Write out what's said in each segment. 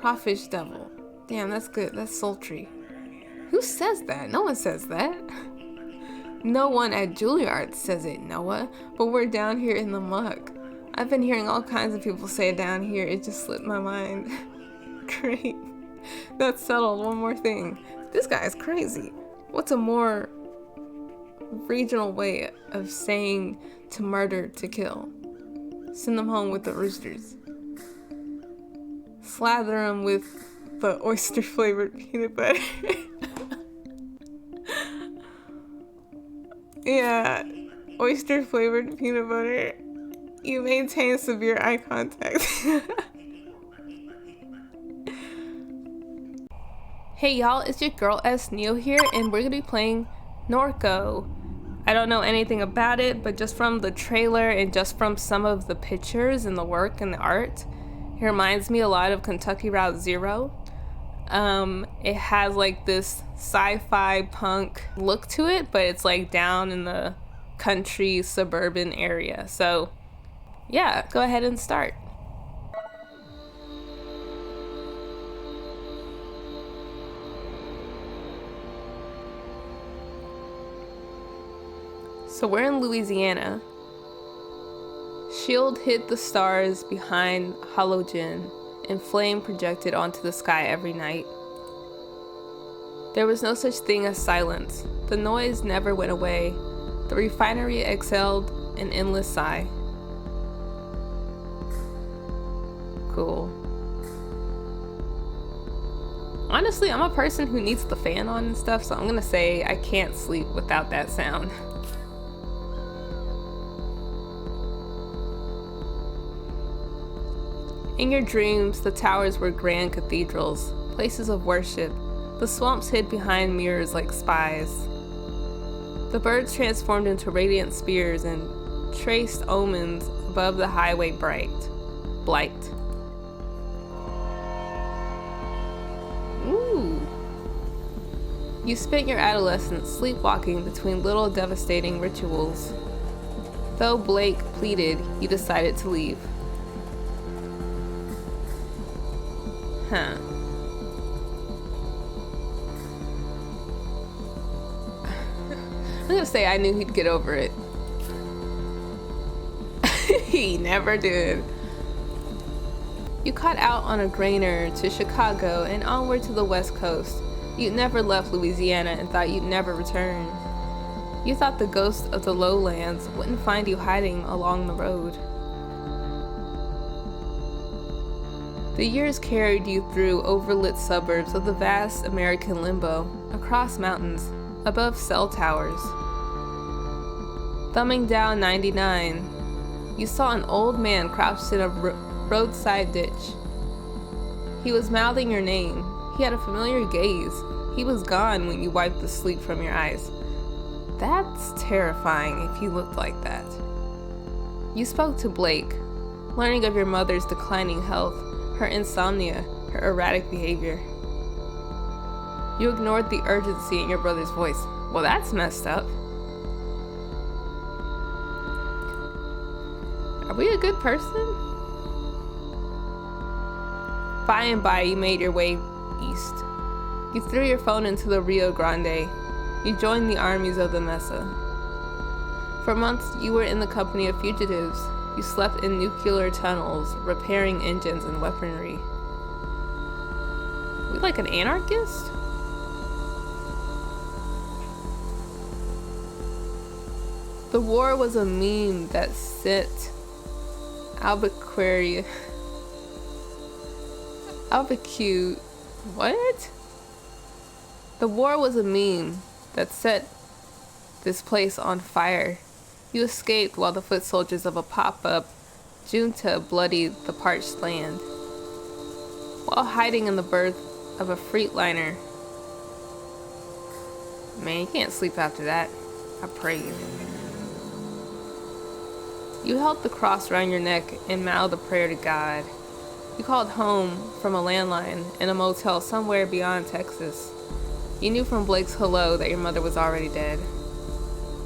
Crawfish devil. Damn, that's good. That's sultry. Who says that? No one says that. No one at Juilliard says it, Noah. But we're down here in the muck. I've been hearing all kinds of people say it down here. It just slipped my mind. Great. That's settled. One more thing. This guy is crazy. What's a more regional way of saying to murder, to kill? Send them home with the roosters. Slather them with the oyster flavored peanut butter. Yeah, oyster flavored peanut butter. You maintain severe eye contact. Hey y'all, it's your girl S Neo here, and we're gonna be playing Norco. I don't know anything about it, but just from the trailer and just from some of the pictures and the work and the art, it reminds me a lot of Kentucky Route Zero. It has like this sci-fi punk look to it, but it's like down in the country suburban area. So yeah, go ahead and start. So we're in Louisiana. Shield hid the stars behind halogen, and flame projected onto the sky every night. There was no such thing as silence. The noise never went away. The refinery exhaled an endless sigh. Cool. Honestly, I'm a person who needs the fan on and stuff, so I'm gonna say I can't sleep without that sound. In your dreams, the towers were grand cathedrals, places of worship. The swamps hid behind mirrors like spies. The birds transformed into radiant spears and traced omens above the highway blight. Ooh. You spent your adolescence sleepwalking between little devastating rituals. Though Blake pleaded, you decided to leave. Huh. I'm gonna say I knew he'd get over it. He never did. You caught out on a grainer to Chicago and onward to the West Coast. You'd never left Louisiana and thought you'd never return. You thought the ghosts of the lowlands wouldn't find you hiding along the road. The years carried you through overlit suburbs of the vast American limbo, across mountains, above cell towers. Thumbing down 99, you saw an old man crouched in a roadside ditch. He was mouthing your name. He had a familiar gaze. He was gone when you wiped the sleep from your eyes. That's terrifying if he looked like that. You spoke to Blake, learning of your mother's declining health, her insomnia, her erratic behavior. You ignored the urgency in your brother's voice. Well, that's messed up. Are we a good person? By and by, you made your way east. You threw your phone into the Rio Grande. You joined the armies of the Mesa. For months, you were in the company of fugitives. You slept in nuclear tunnels, repairing engines and weaponry. We like an anarchist? The war was a meme that set Albuquerque. What? The war was a meme that set this place on fire. You escaped while the foot soldiers of a pop-up junta bloodied the parched land. While hiding in the berth of a Freightliner. Man, you can't sleep after that. I prayed. You held the cross around your neck and mouthed a prayer to God. You called home from a landline in a motel somewhere beyond Texas. You knew from Blake's hello that your mother was already dead.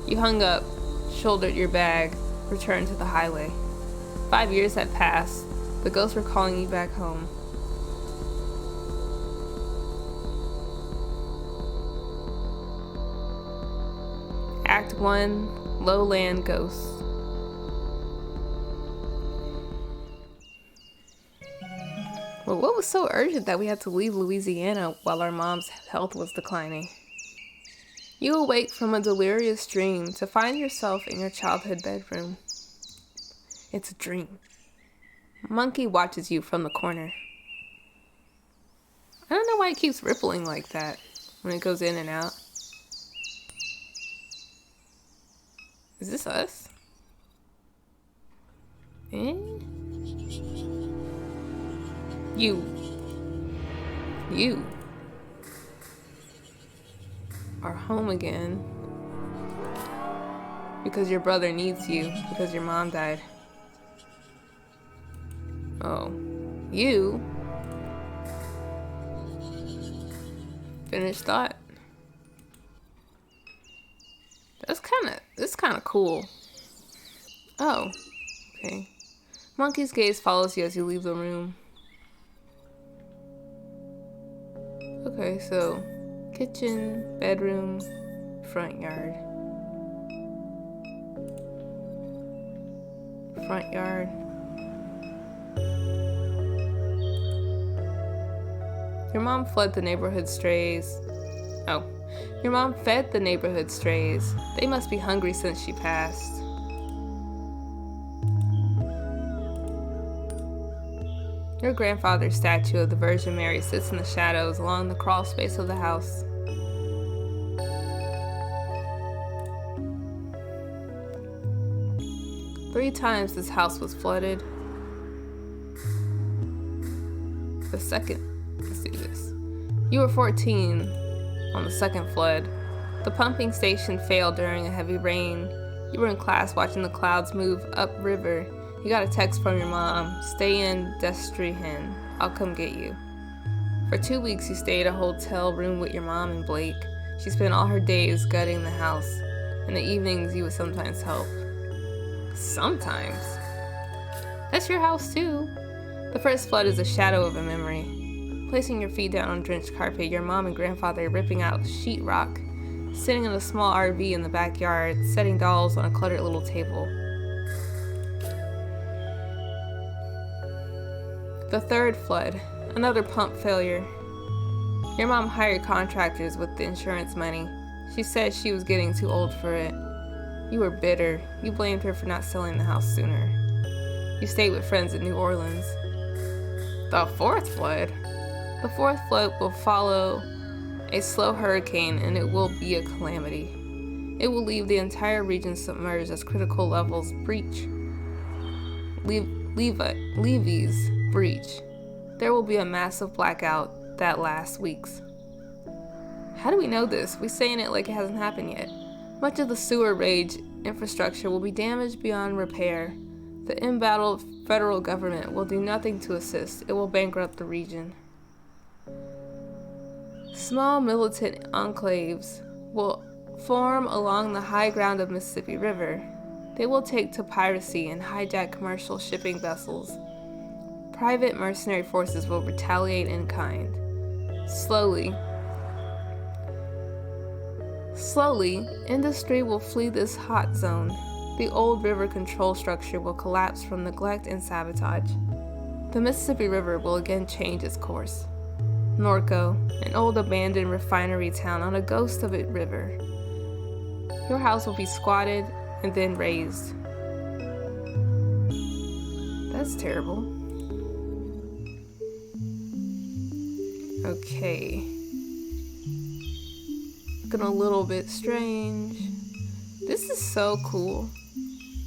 You hung up, shouldered your bag, returned to the highway. 5 years had passed. The ghosts were calling you back home. Act 1, Lowland Ghosts. Well, what was so urgent that we had to leave Louisiana while our mom's health was declining? You awake from a delirious dream to find yourself in your childhood bedroom. It's a dream. Monkey watches you from the corner. I don't know why it keeps rippling like that when it goes in and out. Is this us? And you are home again because your brother needs you because your mom died. Oh, you finished thought. This kind of cool. Oh, okay. Monkey's gaze follows you as you leave the room. Okay, so kitchen, bedroom, front yard. Front yard. Your mom fled the neighborhood strays. Oh, your mom fed the neighborhood strays. They must be hungry since she passed. Your grandfather's statue of the Virgin Mary sits in the shadows along the crawl space of the house. Three times this house was flooded. The second, let's do this. You were 14 on the second flood. The pumping station failed during a heavy rain. You were in class watching the clouds move upriver. You got a text from your mom. Stay in Destrehan. I'll come get you. For 2 weeks, you stayed at a hotel room with your mom and Blake. She spent all her days gutting the house. In the evenings, you would sometimes help. Sometimes? That's your house, too. The first flood is a shadow of a memory. Placing your feet down on drenched carpet, your mom and grandfather ripping out sheetrock, sitting in a small RV in the backyard, setting dolls on a cluttered little table. The third flood, another pump failure. Your mom hired contractors with the insurance money. She said she was getting too old for it. You were bitter. You blamed her for not selling the house sooner. You stayed with friends in New Orleans. The fourth flood? The fourth flood will follow a slow hurricane, and it will be a calamity. It will leave the entire region submerged as critical levels breach. Levees breach. There will be a massive blackout that lasts weeks. How do we know this? We're saying it like it hasn't happened yet. Much of the sewer rage infrastructure will be damaged beyond repair. The embattled federal government will do nothing to assist. It will bankrupt the region. Small militant enclaves will form along the high ground of Mississippi River. They will take to piracy and hijack commercial shipping vessels. Private mercenary forces will retaliate in kind. Slowly, industry will flee this hot zone. The old river control structure will collapse from neglect and sabotage. The Mississippi River will again change its course. Norco, an old abandoned refinery town on a ghost of a river. Your house will be squatted and then razed. That's terrible. Okay. Looking a little bit strange. This is so cool.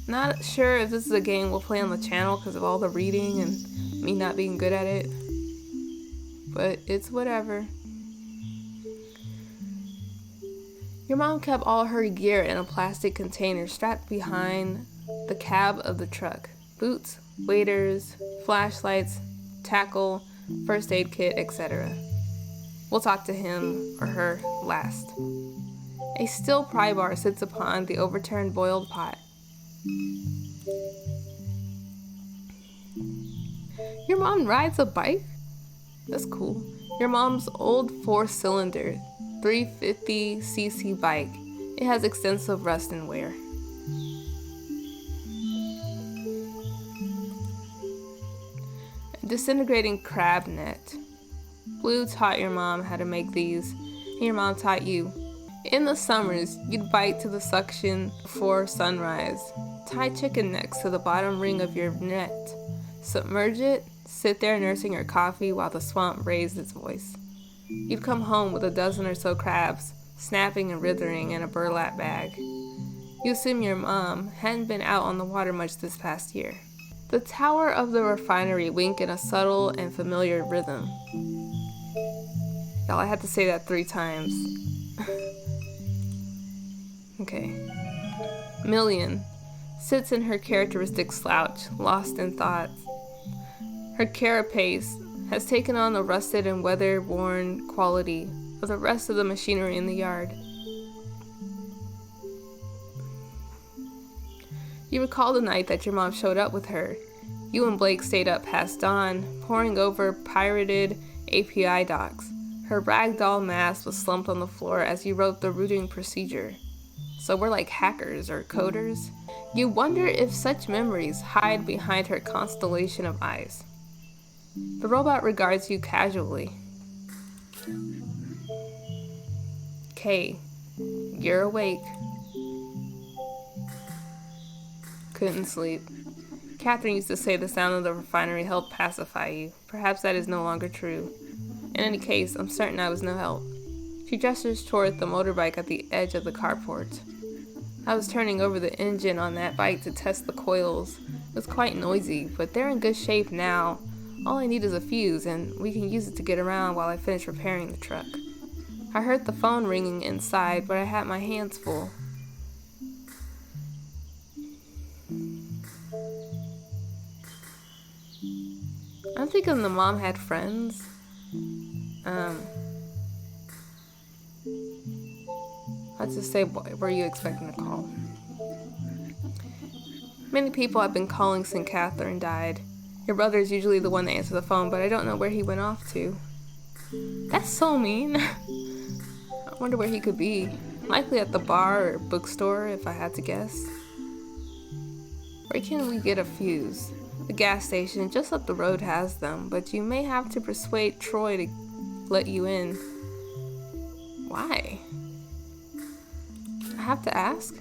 Not sure if this is a game we'll play on the channel because of all the reading and me not being good at it. But it's whatever. Your mom kept all her gear in a plastic container strapped behind the cab of the truck. Boots, waders, flashlights, tackle, first aid kit, etc. We'll talk to him or her last. A steel pry bar sits upon the overturned boiled pot. Your mom rides a bike? That's cool. Your mom's old 4-cylinder 350cc bike It has extensive rust and wear. A disintegrating crab net. Blue taught your mom how to make these, and your mom taught you. In the summers, you'd bite to the suction before sunrise. Tie chicken necks to the bottom ring of your net. Submerge it, sit there nursing your coffee while the swamp raised its voice. You'd come home with a dozen or so crabs, snapping and writhing in a burlap bag. You assume your mom hadn't been out on the water much this past year. The tower of the refinery winked in a subtle and familiar rhythm. Y'all, I had to say that 3 times. Okay. Million sits in her characteristic slouch, lost in thought. Her carapace has taken on the rusted and weather-worn quality of the rest of the machinery in the yard. You recall the night that your mom showed up with her. You and Blake stayed up past dawn, poring over pirated API docs. Her ragdoll mask was slumped on the floor as you wrote the routing procedure. So we're like hackers or coders. You wonder if such memories hide behind her constellation of eyes. The robot regards you casually. Kay, you're awake. Couldn't sleep. Catherine used to say the sound of the refinery helped pacify you. Perhaps that is no longer true. In any case, I'm certain I was no help. She gestures toward the motorbike at the edge of the carport. I was turning over the engine on that bike to test the coils. It was quite noisy, but they're in good shape now. All I need is a fuse, and we can use it to get around while I finish repairing the truck. I heard the phone ringing inside, but I had my hands full. I'm thinking the mom had friends. Let's just say, were you expecting a call? Many people have been calling since Catherine died. Your brother is usually the one that answers the phone, but I don't know where he went off to. That's so mean. I wonder where he could be. Likely at the bar or bookstore, if I had to guess. Where can we get a fuse? The gas station just up the road has them, but you may have to persuade Troy to let you in. Why? I have to ask.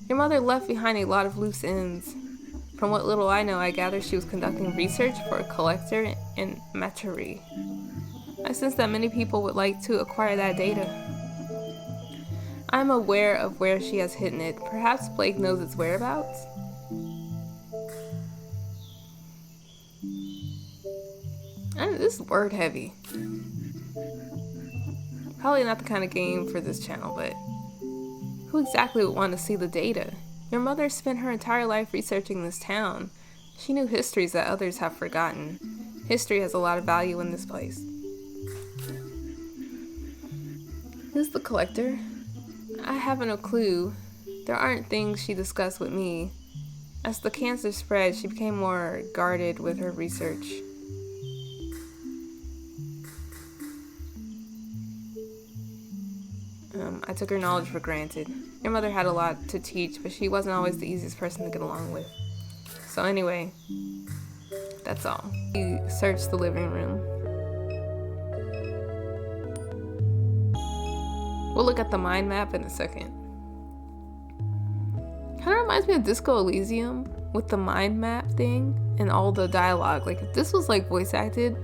Your mother left behind a lot of loose ends. From what little I know, I gather she was conducting research for a collector in Metairie. I sense that many people would like to acquire that data. I'm aware of where she has hidden it. Perhaps Blake knows its whereabouts? This is word heavy. Probably not the kind of game for this channel, but who exactly would want to see the data? Your mother spent her entire life researching this town. She knew histories that others have forgotten. History has a lot of value in this place. Who's the collector? I haven't a clue. There aren't things she discussed with me. As the cancer spread, she became more guarded with her research. I took her knowledge for granted. Your mother had a lot to teach, but she wasn't always the easiest person to get along with. So anyway, that's all. We searched the living room. We'll look at the mind map in a second. Kind of reminds me of Disco Elysium with the mind map thing and all the dialogue. Like if this was like voice acted,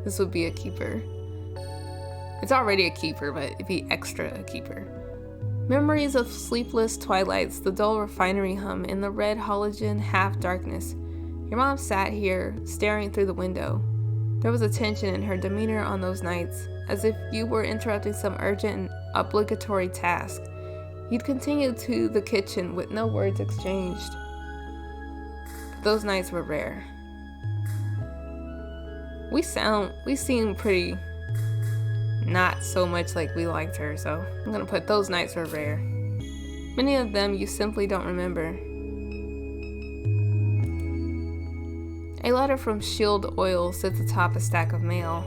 this would be a keeper. It's already a keeper, but it'd be extra a keeper. Memories of sleepless twilights, the dull refinery hum in the red halogen half-darkness. Your mom sat here, staring through the window. There was a tension in her demeanor on those nights, as if you were interrupting some urgent and obligatory task. You'd continue to the kitchen with no words exchanged. But those nights were rare. We seem pretty not so much like we liked her, so I'm gonna put those nights were rare. Many of them you simply don't remember. A letter from Shield Oil sits atop a stack of mail.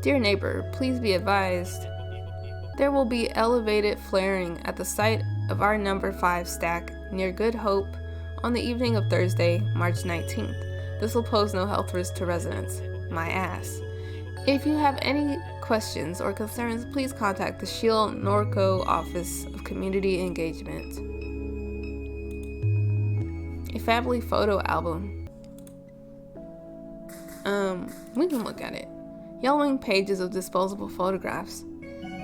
Dear neighbor, please be advised. There will be elevated flaring at the site of our number 5 stack near Good Hope on the evening of Thursday, March 19th. This will pose no health risk to residents. My ass. If you have any questions or concerns, please contact the Shield Norco Office of Community Engagement. A family photo album. We can look at it. Yellowing pages of disposable photographs.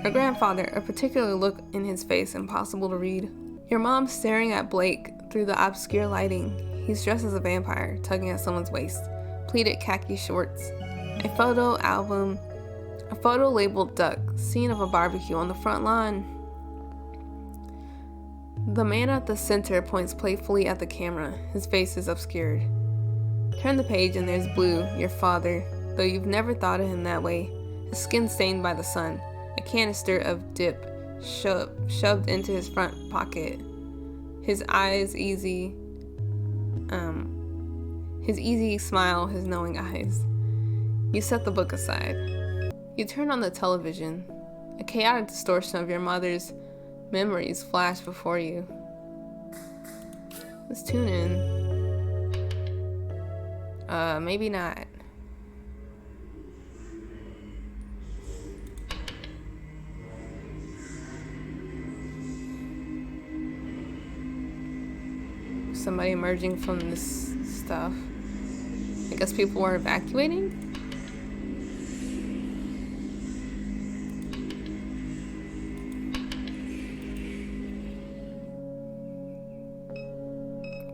Her grandfather, a particular look in his face impossible to read. Your mom staring at Blake through the obscure lighting. He's dressed as a vampire, tugging at someone's waist. Pleated khaki shorts. A photo album. A photo labeled duck. Scene of a barbecue on the front lawn. The man at the center points playfully at the camera. His face is obscured. Turn the page and there's Blue, your father, though you've never thought of him that way. His skin stained by the sun. A canister of dip shoved into his front pocket. His easy smile, his knowing eyes. You set the book aside. You turn on the television. A chaotic distortion of your mother's memories flash before you. Let's tune in. Maybe not. Somebody emerging from this stuff. I guess people were evacuating?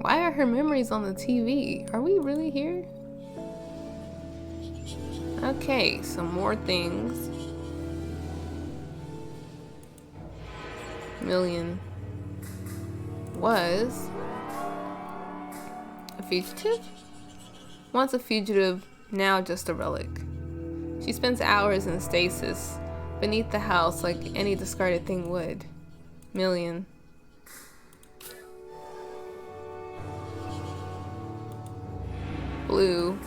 Why are her memories on the TV? Are we really here? Okay, some more things. Million was a fugitive? Once a fugitive, now just a relic. She spends hours in stasis beneath the house like any discarded thing would. Million. Blue.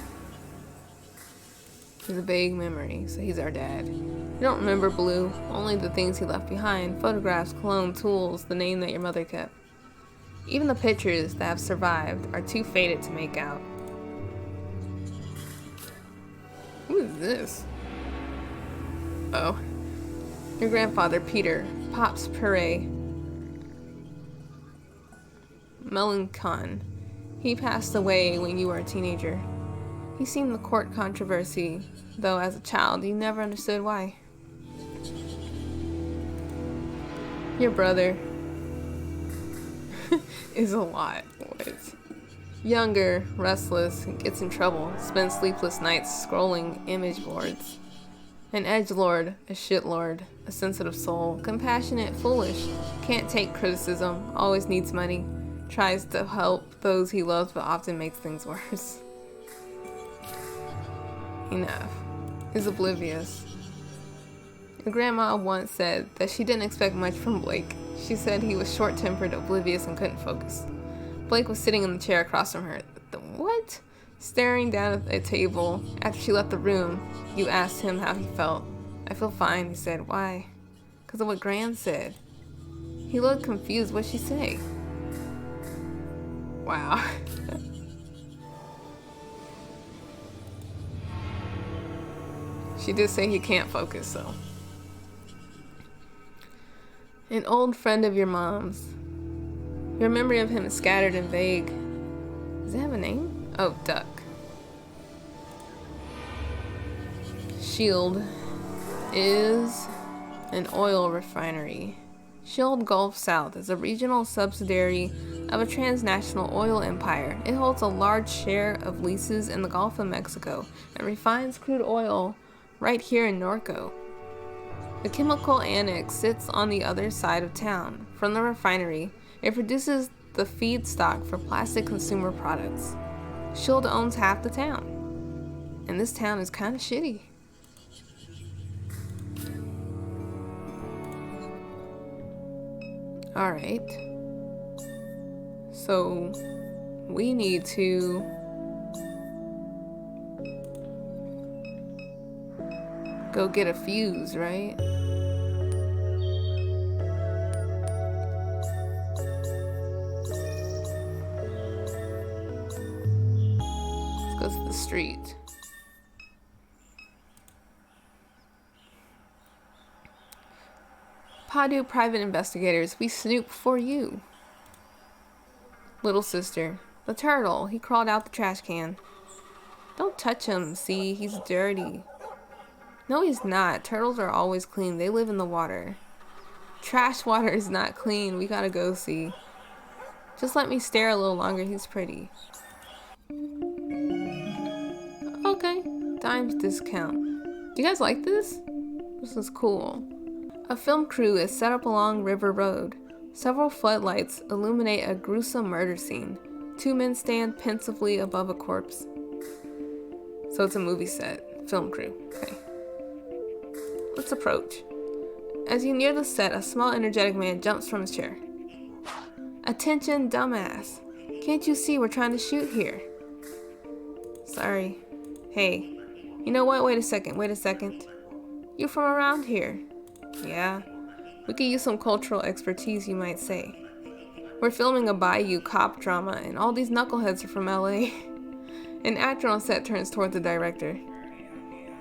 He's a vague memory, so he's our dad. You don't remember Blue, only the things he left behind. Photographs, cologne, tools, the name that your mother kept. Even the pictures that have survived are too faded to make out. Who is this? Oh. Your grandfather, Peter, Pops Puree. Melancon. He passed away when you were a teenager. He seemed the court controversy, though as a child you never understood why. Your brother is a lot, boys. Younger, restless, gets in trouble, spends sleepless nights scrolling image boards. An edgelord, a shitlord, a sensitive soul, compassionate, foolish, can't take criticism, always needs money, tries to help those he loves but often makes things worse. Enough. Is oblivious. Your grandma once said that she didn't expect much from Blake. She said he was short-tempered, oblivious, and couldn't focus. Blake was sitting in the chair across from her. What? Staring down at a table. After she left the room, you asked him how he felt. I feel fine, he said. Why? Because of what Gran said. He looked confused. What'd she say? Wow. She did say he can't focus, so. An old friend of your mom's. Your memory of him is scattered and vague. Does it have a name? Oh, Duck. Shield is an oil refinery. Shield Gulf South is a regional subsidiary of a transnational oil empire. It holds a large share of leases in the Gulf of Mexico and refines crude oil right here in Norco. The chemical annex sits on the other side of town. From the refinery, it produces the feedstock for plastic consumer products. Shield owns half the town. And this town is kind of shitty. Alright. So, we need to go get a fuse, right? street. Padu private investigators, we snoop for you. Little sister. The turtle, he crawled out the trash can. Don't touch him, see, he's dirty. No, he's not. Turtles are always clean. They live in the water. Trash water is not clean. We gotta go see. Just let me stare a little longer. He's pretty. Okay. Dimes discount. Do you guys like this? This is cool. A film crew is set up along River Road. Several floodlights illuminate a gruesome murder scene. Two men stand pensively above a corpse. So it's a movie set. Film crew. Okay. Let's approach. As you near the set, a small energetic man jumps from his chair. Attention, dumbass. Can't you see we're trying to shoot here? Sorry. Hey, you know what? Wait a second. You from around here? Yeah. We could use some cultural expertise, you might say. We're filming a Bayou cop drama, and all these knuckleheads are from LA. An actor on set turns toward the director.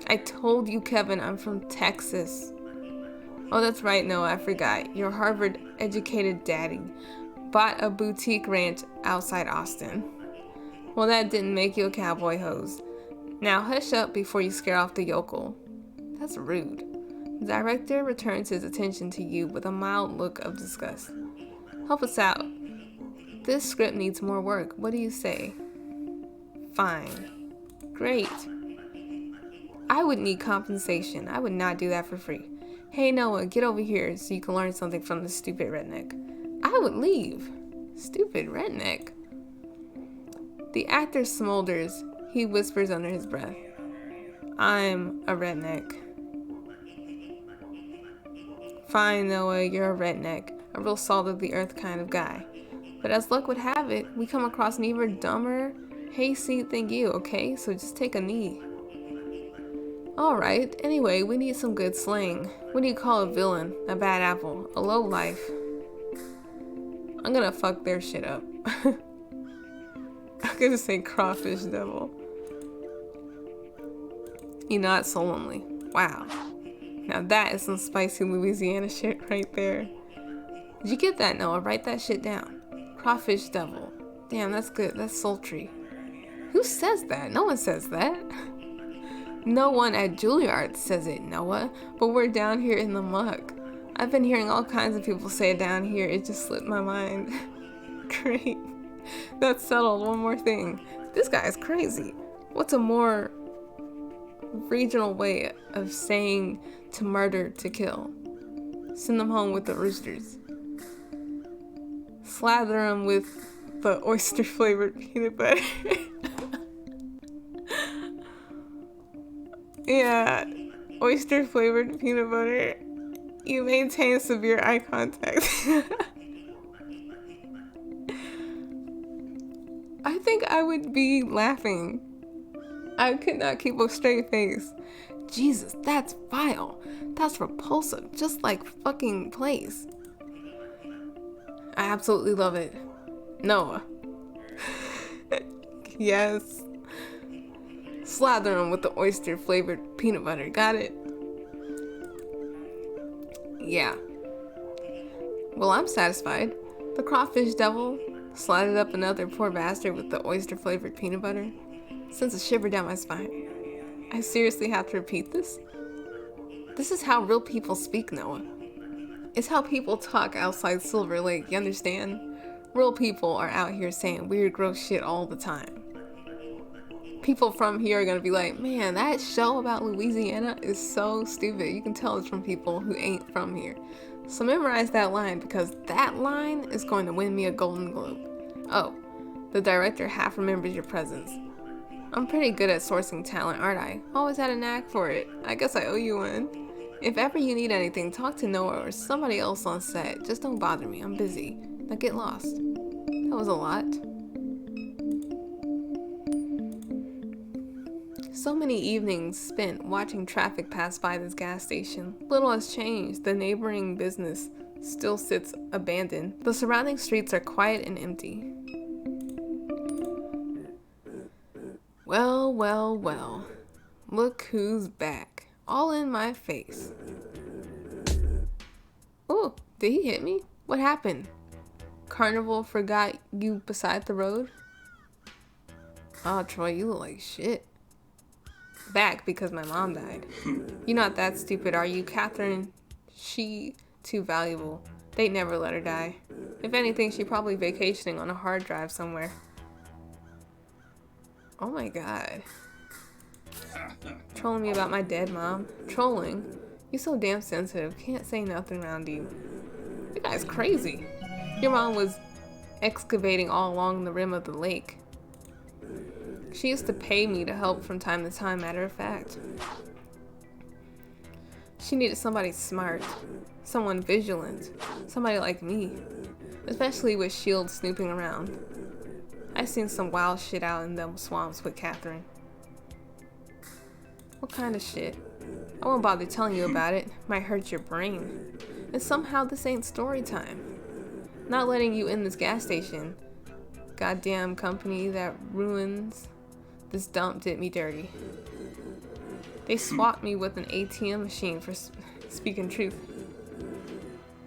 I told you, Kevin, I'm from Texas. Oh, that's right, Noah, I forgot. Your Harvard-educated daddy bought a boutique ranch outside Austin. Well, that didn't make you a cowboy hose. Now hush up before you scare off the yokel. That's rude. The director returns his attention to you with a mild look of disgust. Help us out. This script needs more work. What do you say? Fine. Great. I would need compensation. I would not do that for free. Hey Noah, get over here so you can learn something from this stupid redneck. I would leave. Stupid redneck. The actor smolders. He whispers under his breath. I'm a redneck. Fine, Noah, you're a redneck. A real salt of the earth kind of guy. But as luck would have it, we come across an even dumber, hayseed than you, okay? So just take a knee. Alright, anyway, we need some good slang. What do you call a villain? A bad apple? A lowlife? I'm gonna fuck their shit up. I'm gonna say crawfish devil. You nod solemnly. Wow. Now that is some spicy Louisiana shit right there. Did you get that, Noah? Write that shit down. Crawfish devil. Damn, that's good. That's sultry. Who says that? No one says that. No one at Juilliard says it, Noah. But we're down here in the muck. I've been hearing all kinds of people say it down here. It just slipped my mind. Great. That's settled. One more thing. This guy is crazy. What's a more regional way of saying to murder to kill? Send them home with the roosters. Slather them with the oyster flavored peanut butter. Yeah, oyster flavored peanut butter. You maintain severe eye contact. I think I would be laughing. I could not keep a straight face. Jesus, that's vile. That's repulsive. Just like fucking place. I absolutely love it. Noah. Yes. Slather them with the oyster flavored peanut butter. Got it? Yeah. Well, I'm satisfied. The crawfish devil slathered up another poor bastard with the oyster flavored peanut butter. Sends a shiver down my spine. I seriously have to repeat this? This is how real people speak, Noah. It's how people talk outside Silver Lake, you understand? Real people are out here saying weird, gross shit all the time. People from here are gonna be like, man, that show about Louisiana is so stupid. You can tell it's from people who ain't from here. So memorize that line, because that line is going to win me a Golden Globe. Oh, the director half remembers your presence. I'm pretty good at sourcing talent, aren't I? Always had a knack for it. I guess I owe you one. If ever you need anything, talk to Noah or somebody else on set. Just don't bother me. I'm busy. Now get lost. That was a lot. So many evenings spent watching traffic pass by this gas station. Little has changed. The neighboring business still sits abandoned. The surrounding streets are quiet and empty. Well, well, well. Look who's back. All in my face. Oh, did he hit me? What happened? Carnival forgot you beside the road? Oh, Troy, you look like shit. Back because my mom died. You're not that stupid, are you, Catherine? She too valuable. They'd never let her die. If anything, she probably vacationing on a hard drive somewhere. Oh my god. Trolling me about my dead mom? Trolling? You so damn sensitive. Can't say nothing around you. You guy's crazy. Your mom was excavating all along the rim of the lake. She used to pay me to help from time to time, matter of fact. She needed somebody smart, someone vigilant, somebody like me, especially with Shield snooping around. I seen some wild shit out in them swamps with Catherine. What kind of shit? I won't bother telling you about it. Might hurt your brain. And somehow this ain't story time. Not letting you in this gas station. Goddamn company that ruins this dump did me dirty. They swapped me with an ATM machine for speaking truth.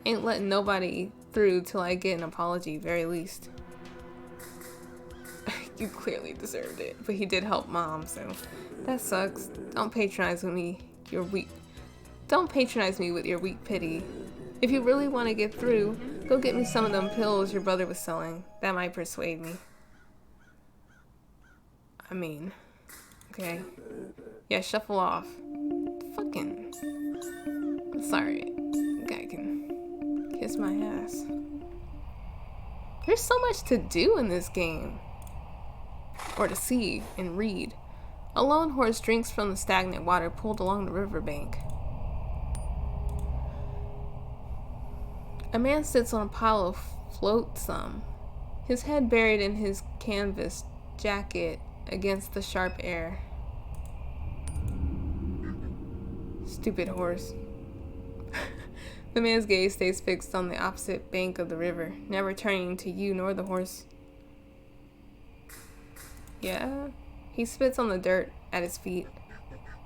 Ain't letting nobody through till I get an apology, very least. You clearly deserved it, but he did help mom, so that sucks. Don't patronize me. You're weak. Don't patronize me with your weak pity. If you really want to get through, go get me some of them pills your brother was selling. That might persuade me. I mean, okay. Yeah, shuffle off. Fucking. Sorry. Guy can kiss my ass. There's so much to do in this game. Or to see and read. A lone horse drinks from the stagnant water pulled along the riverbank. A man sits on a pile of flotsam, his head buried in his canvas jacket against the sharp air. Stupid horse. The man's gaze stays fixed on the opposite bank of the river, never turning to you nor the horse. Yeah? He spits on the dirt at his feet.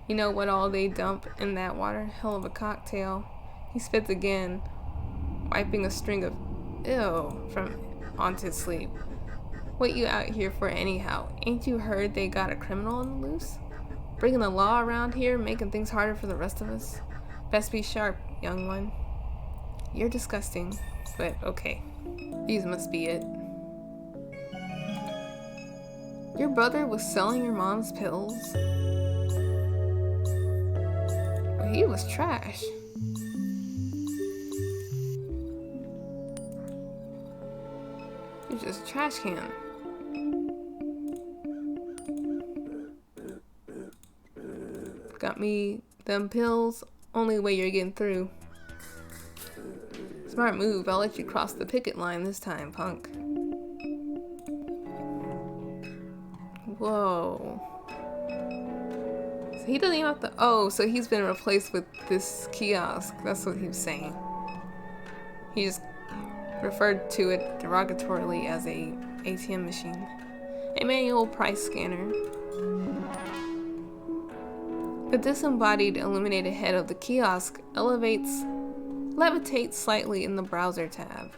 You know what all they dump in that water? Hell of a cocktail. He spits again, wiping a string of ew from onto his sleeve. What you out here for anyhow? Ain't you heard they got a criminal on the loose? Bringing the law around here, making things harder for the rest of us? Best be sharp, young one. You're disgusting, but okay. These must be it. Your brother was selling your mom's pills? Well, he was trash. You're just a trash can. Got me them pills. Only way you're getting through. Smart move. I'll let you cross the picket line this time, punk. Whoa. So he doesn't even have to. Oh, so he's been replaced with this kiosk. That's what he was saying. He just referred to it derogatorily as a ATM machine. A manual price scanner. The disembodied illuminated head of the kiosk levitates slightly in the browser tab.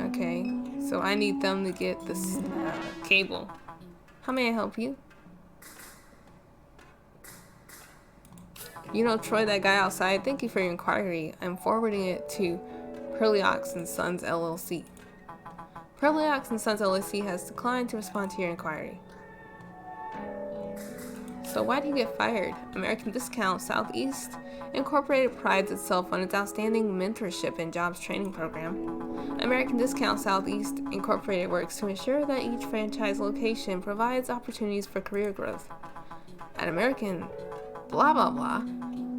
Okay, so I need them to get this cable. How may I help you? You know Troy, that guy outside? Thank you for your inquiry. I'm forwarding it to Perliox and Sons LLC. Perliox and Sons LLC has declined to respond to your inquiry. So why did you get fired? American Discount Southeast Incorporated prides itself on its outstanding mentorship and jobs training program. American Discount Southeast Incorporated works to ensure that each franchise location provides opportunities for career growth. At American blah blah blah,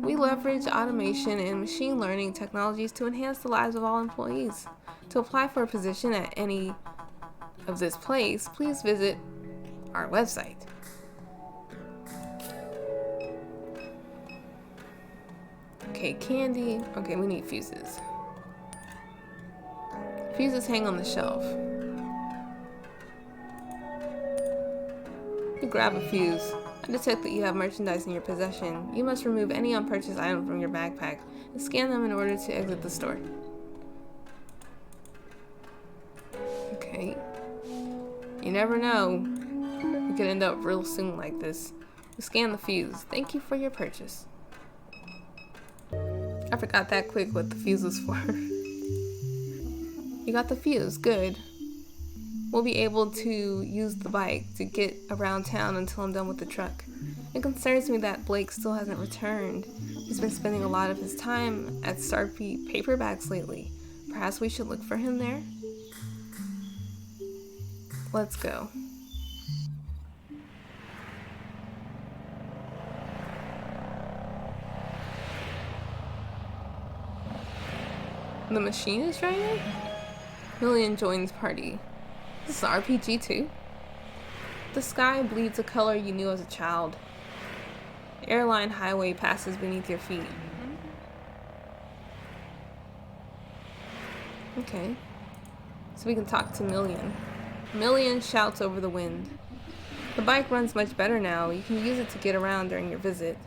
we leverage automation and machine learning technologies to enhance the lives of all employees. To apply for a position at any of this place, please visit our website. Okay, candy. Okay, we need fuses. Fuses hang on the shelf. grab a fuse. I detect that you have merchandise in your possession. You must remove any unpurchased item from your backpack and scan them in order to exit the store. Okay. You never know. We could end up real soon like this. Scan the fuse. Thank you for your purchase. I forgot that quick what the fuse was for. You got the fuse. Good. We'll be able to use the bike to get around town until I'm done with the truck. It concerns me that Blake still hasn't returned. He's been spending a lot of his time at Sarpy Paperbacks lately. Perhaps we should look for him there? Let's go. The machine is driving? Million joins party. This is RPG too? The sky bleeds a color you knew as a child. Airline highway passes beneath your feet. Okay. So we can talk to Million. Million shouts over the wind. The bike runs much better now. You can use it to get around during your visit.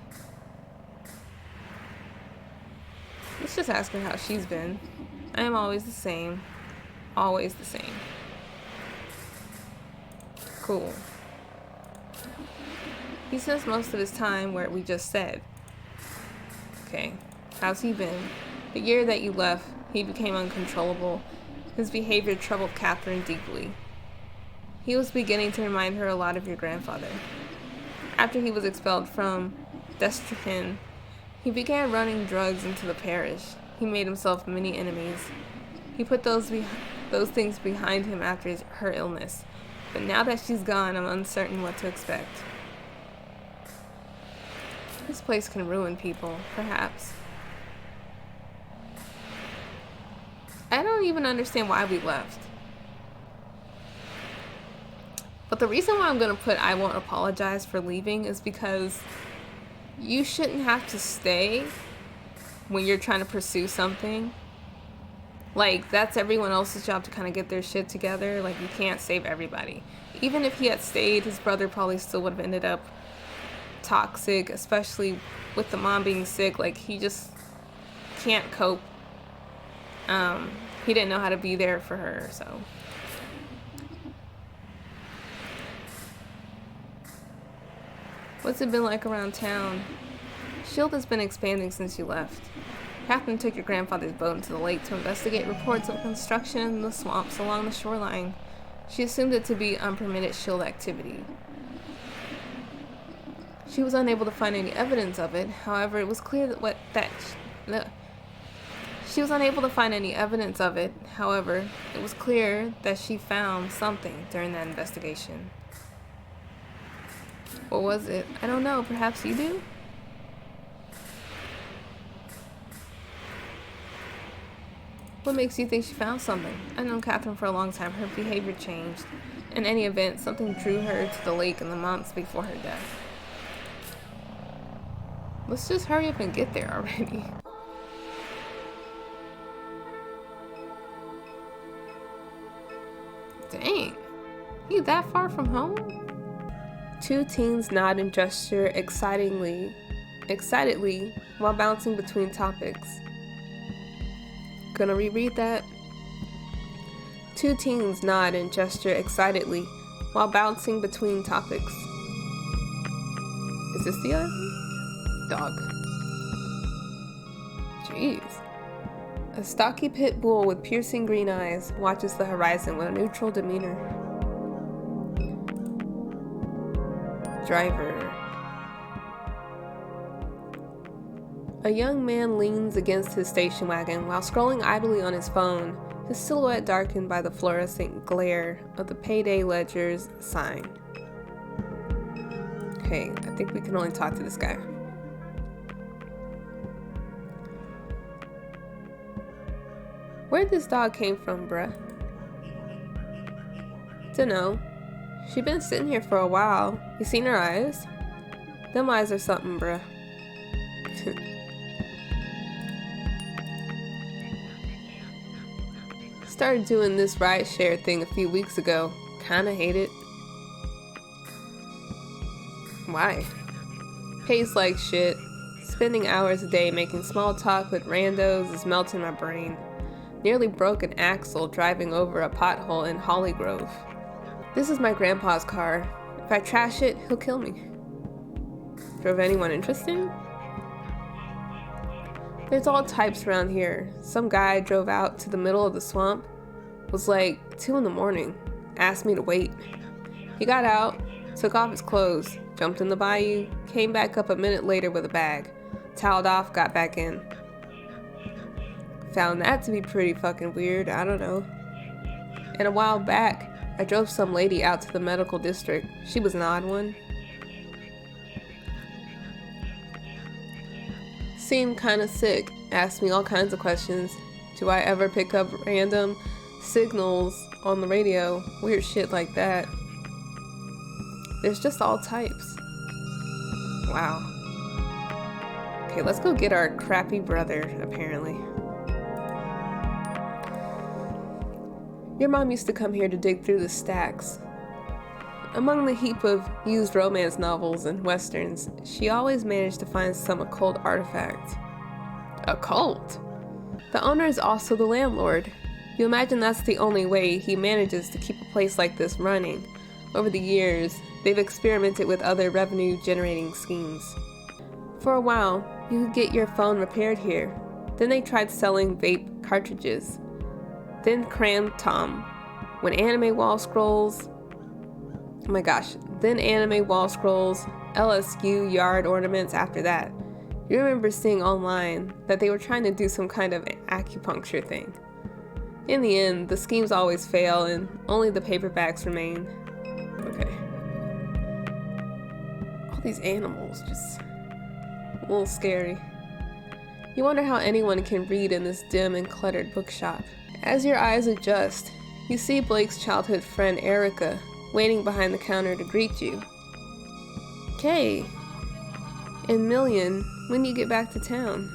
Let's just ask her how she's been. I am always the same. Always the same. Cool. He spends most of his time where we just said. Okay. How's he been? The year that you left, he became uncontrollable. His behavior troubled Catherine deeply. He was beginning to remind her a lot of your grandfather. After he was expelled from Destrehan, he began running drugs into the parish. He made himself many enemies. He put those things behind him after her illness. But now that she's gone, I'm uncertain what to expect. This place can ruin people, perhaps. I don't even understand why we left. But the reason why I'm going to put I won't apologize for leaving is because you shouldn't have to stay when you're trying to pursue something. Like, that's everyone else's job to kind of get their shit together. Like, you can't save everybody. Even if he had stayed, his brother probably still would have ended up toxic, especially with the mom being sick. Like, he just can't cope. He didn't know how to be there for her, so. What's it been like around town? S.H.I.E.L.D. has been expanding since you left. Catherine took your grandfather's boat into the lake to investigate reports of construction in the swamps along the shoreline. She assumed it to be unpermitted S.H.I.E.L.D. activity. She was unable to find any evidence of it. However, it was clear that she found something during that investigation. What was it? I don't know. Perhaps you do? What makes you think she found something? I've known Catherine for a long time. Her behavior changed. In any event, something drew her to the lake in the months before her death. Let's just hurry up and get there already. Dang. You that far from home? Two teens nod and gesture excitedly while bouncing between topics. Gonna reread that. Two teens nod and gesture excitedly while bouncing between topics. Is this the other one? Dog. Jeez. A stocky pit bull with piercing green eyes watches the horizon with a neutral demeanor. Driver. A young man leans against his station wagon while scrolling idly on his phone, his silhouette darkened by the fluorescent glare of the payday ledger's sign. Okay, I think we can only talk to this guy. Where'd this dog came from, bruh? Dunno. She been sitting here for a while. You seen her eyes? Them eyes are something, bruh. Started doing this rideshare thing a few weeks ago. Kinda hate it. Why? Pays like shit. Spending hours a day making small talk with randos is melting my brain. Nearly broke an axle driving over a pothole in Hollygrove. This is my grandpa's car. If I trash it, he'll kill me. Drove anyone interesting? There's all types around here. Some guy drove out to the middle of the swamp. Was like 2 a.m. Asked me to wait. He got out, took off his clothes, jumped in the bayou, came back up a minute later with a bag. Toweled off, got back in. Found that to be pretty fucking weird, I don't know. And a while back, I drove some lady out to the medical district. She was an odd one. Seemed kinda sick, asked me all kinds of questions. Do I ever pick up random signals on the radio? Weird shit like that. There's just all types. Wow. Okay, let's go get our crappy brother, apparently. Your mom used to come here to dig through the stacks. Among the heap of used romance novels and westerns, she always managed to find some occult artifact. Occult? The owner is also the landlord. You imagine that's the only way he manages to keep a place like this running. Over the years, they've experimented with other revenue-generating schemes. For a while, you could get your phone repaired here. Then they tried selling vape cartridges. Then Cram Tom. Then anime wall scrolls, LSU yard ornaments after that. You remember seeing online that they were trying to do some kind of acupuncture thing. In the end, the schemes always fail and only the paperbacks remain. Okay. All these animals, just a little scary. You wonder how anyone can read in this dim and cluttered bookshop. As your eyes adjust, you see Blake's childhood friend Erica waiting behind the counter to greet you. Kay. And Million, when do you get back to town?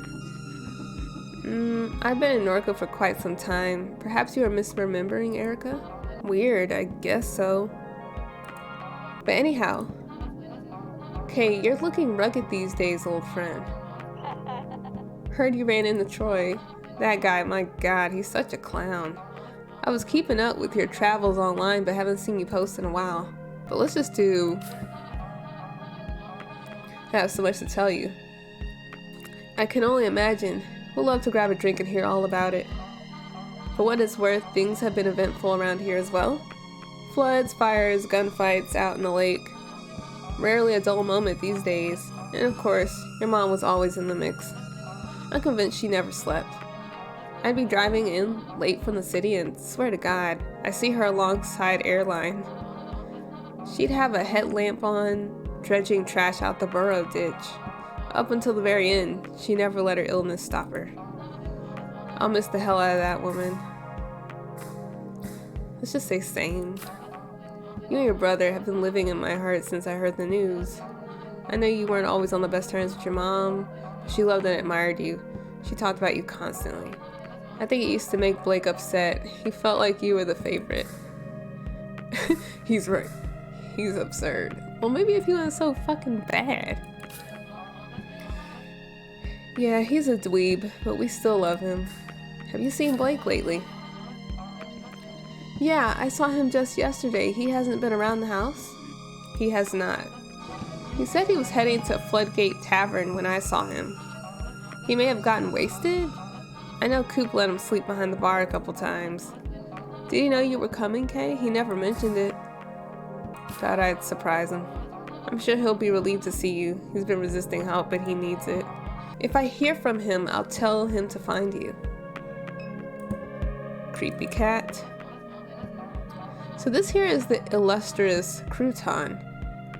I've been in Norco for quite some time. Perhaps you are misremembering Erica? Weird, I guess so. But anyhow, Kay, you're looking rugged these days, old friend. Heard you ran into Troy. That guy, my god, he's such a clown. I was keeping up with your travels online, but haven't seen you post in a while. But let's just do... I have so much to tell you. I can only imagine. We'll love to grab a drink and hear all about it. For what it's worth, things have been eventful around here as well. Floods, fires, gunfights out in the lake. Rarely a dull moment these days. And of course, your mom was always in the mix. I'm convinced she never slept. I'd be driving in late from the city and swear to God, I see her alongside Airline. She'd have a headlamp on, dredging trash out the burrow ditch. Up until the very end, she never let her illness stop her. I'll miss the hell out of that woman. Let's just say same. You and your brother have been living in my heart since I heard the news. I know you weren't always on the best terms with your mom, but she loved and admired you. She talked about you constantly. I think it used to make Blake upset. He felt like you were the favorite. He's right. He's absurd. Well, maybe if he wasn't so fucking bad. Yeah, he's a dweeb, but we still love him. Have you seen Blake lately? Yeah, I saw him just yesterday. He hasn't been around the house? He has not. He said he was heading to Floodgate Tavern when I saw him. He may have gotten wasted? I know Coop let him sleep behind the bar a couple times. Did he know you were coming, Kay? He never mentioned it. Thought I'd surprise him. I'm sure he'll be relieved to see you. He's been resisting help, but he needs it. If I hear from him, I'll tell him to find you. Creepy cat. So this here is the illustrious Crouton.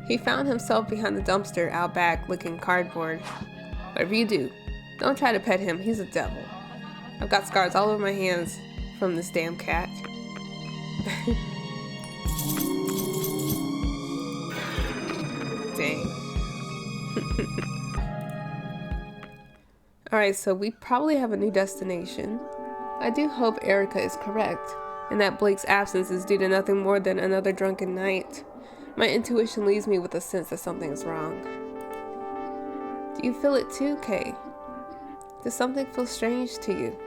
He found himself behind the dumpster out back looking cardboard. Whatever you do, don't try to pet him. He's a devil. I've got scars all over my hands from this damn cat. Dang. Alright, so we probably have a new destination. I do hope Erica is correct, and that Blake's absence is due to nothing more than another drunken night. My intuition leaves me with a sense that something is wrong. Do you feel it too, Kay? Does something feel strange to you?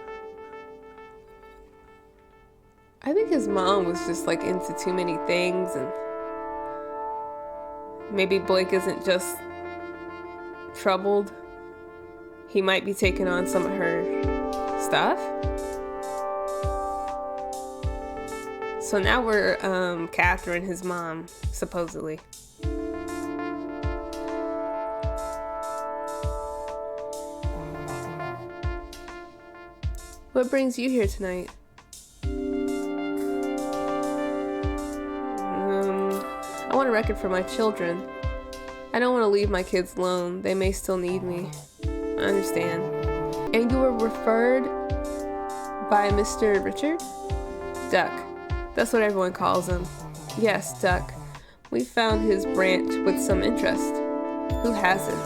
I think his mom was just like into too many things, and maybe Blake isn't just troubled. He might be taking on some of her stuff. So now we're Catherine, his mom, supposedly. What brings you here tonight? I want a record for my children. I don't want to leave my kids alone. They may still need me. I understand. And you were referred by Mr. Richard? Duck. That's what everyone calls him. Yes, Duck. We found his branch with some interest. Who hasn't?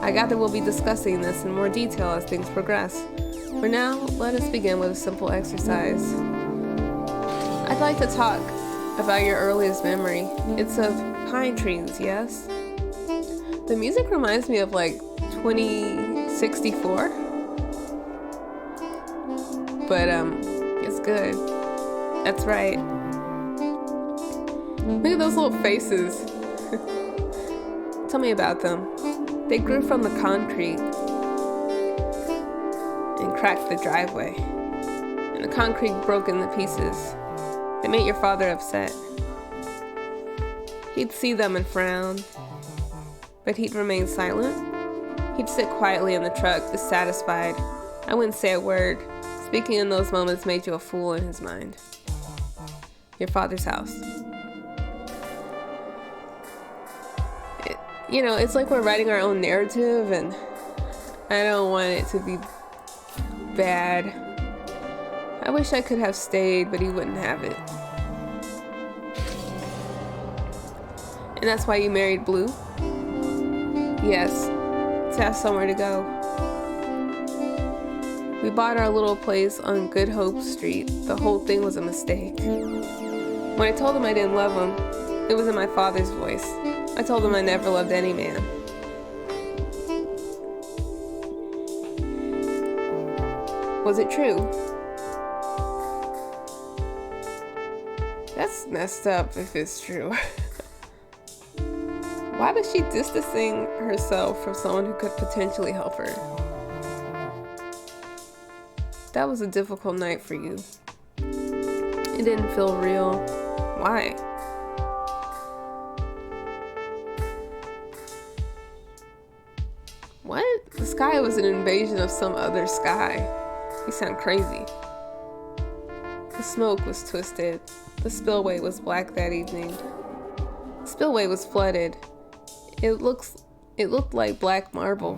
I gather we'll be discussing this in more detail as things progress. For now, let us begin with a simple exercise. I'd like to talk about your earliest memory. It's of pine trees, yes? The music reminds me of like 2064. But it's good. That's right. Look at those little faces. Tell me about them. They grew from the concrete and cracked the driveway. And the concrete broke into pieces. They made your father upset. He'd see them and frown, but he'd remain silent. He'd sit quietly in the truck, dissatisfied. I wouldn't say a word. Speaking in those moments made you a fool in his mind. Your father's house. It's like we're writing our own narrative, and I don't want it to be bad. I wish I could have stayed, but he wouldn't have it. And that's why you married Blue? Yes, to have somewhere to go. We bought our little place on Good Hope Street. The whole thing was a mistake. When I told him I didn't love him, it was in my father's voice. I told him I never loved any man. Was it true? That's messed up if it's true. Why was she distancing herself from someone who could potentially help her? That was a difficult night for you. It didn't feel real. Why? What? The sky was an invasion of some other sky. You sound crazy. The smoke was twisted. The spillway was black that evening. The spillway was flooded. It looked like black marble.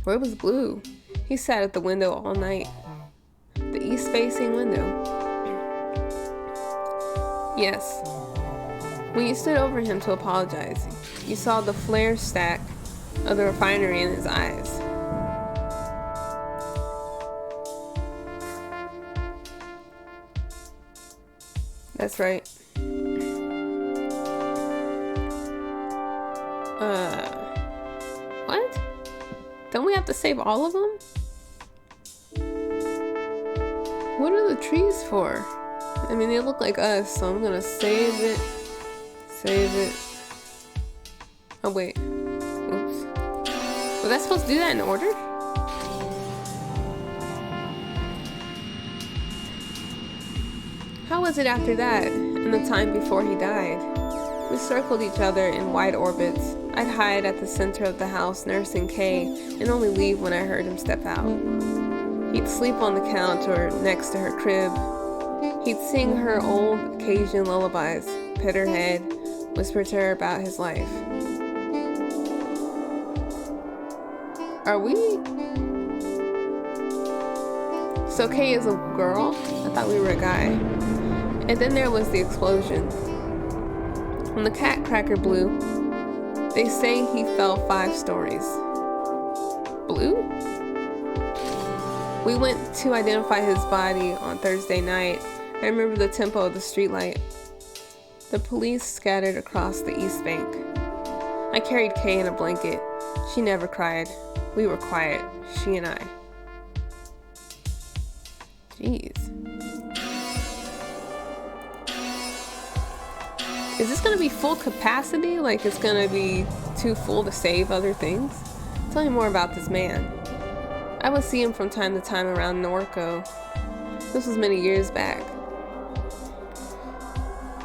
Where was Blue? He sat at the window all night. The east-facing window. Yes. When you stood over him to apologize, you saw the flare stack of the refinery in his eyes. That's right. What? Don't we have to save all of them? What are the trees for? I mean, they look like us, so I'm gonna save it. Save it. Oh, wait. Oops. Was I supposed to do that in order? How was it after that, and the time before he died? We circled each other in wide orbits. I'd hide at the center of the house nursing Kay and only leave when I heard him step out. He'd sleep on the counter next to her crib. He'd sing her old Cajun lullabies, pet her head, whisper to her about his life. Are we? So Kay is a girl? I thought we were a guy. And then there was the explosion. When the cat cracker blew, they say he fell 5 stories. Blue? We went to identify his body on Thursday night. I remember the tempo of the streetlight. The police scattered across the East Bank. I carried Kay in a blanket. She never cried. We were quiet, she and I. Jeez. Is this gonna be full capacity? Like it's gonna be too full to save other things? Tell me more about this man. I would see him from time to time around Norco. This was many years back.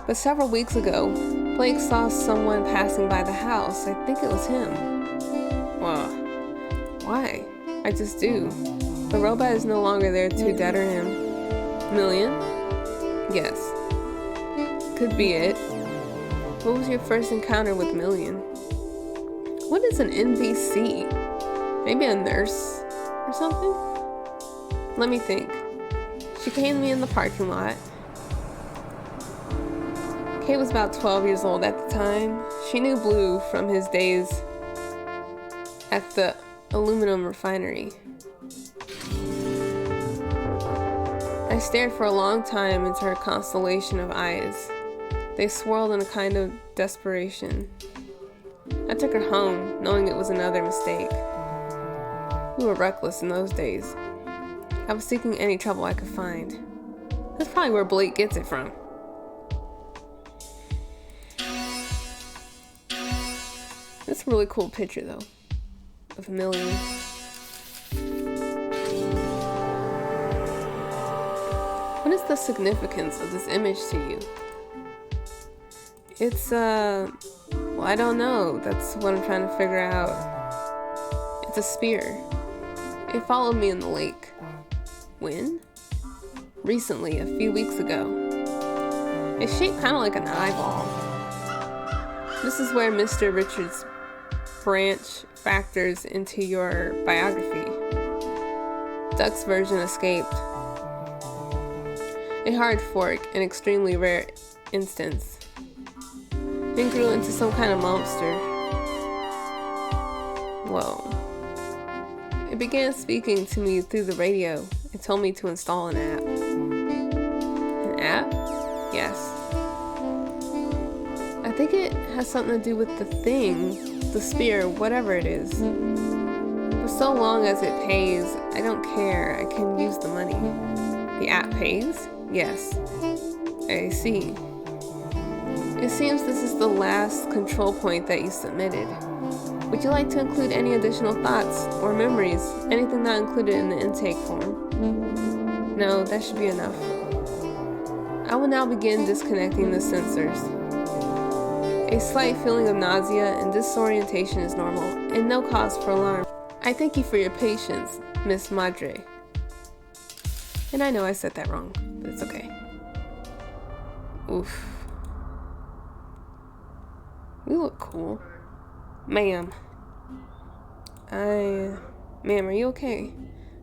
But several weeks ago, Blake saw someone passing by the house. I think it was him. Well, why? I just do. The robot is no longer there to deter him. Million? Yes. Could be it. What was your first encounter with Million? What is an NPC? Maybe a nurse or something? Let me think. She came to me in the parking lot. Kay was about 12 years old at the time. She knew Blue from his days at the aluminum refinery. I stared for a long time into her constellation of eyes. They swirled in a kind of desperation. I took her home, knowing it was another mistake. We were reckless in those days. I was seeking any trouble I could find. That's probably where Blake gets it from. That's a really cool picture, though, of Million. What is the significance of this image to you? It's, well, I don't know. That's what I'm trying to figure out. It's a spear. It followed me in the lake. When? Recently, a few weeks ago. It's shaped kind of like an eyeball. This is where Mr. Richards' branch factors into your biography. Duck's version escaped. A hard fork, an extremely rare instance. Then grew into some kind of monster. Whoa. It began speaking to me through the radio and told me to install an app. An app? Yes. I think it has something to do with the thing, the spear, whatever it is. For so long as it pays, I don't care. I can use the money. The app pays? Yes. I see. It seems this is the last control point that you submitted. Would you like to include any additional thoughts or memories? Anything not included in the intake form? No, that should be enough. I will now begin disconnecting the sensors. A slight feeling of nausea and disorientation is normal, and no cause for alarm. I thank you for your patience, Miss Madre. And I know I said that wrong, but it's okay. Oof. We look cool. Ma'am, are you okay?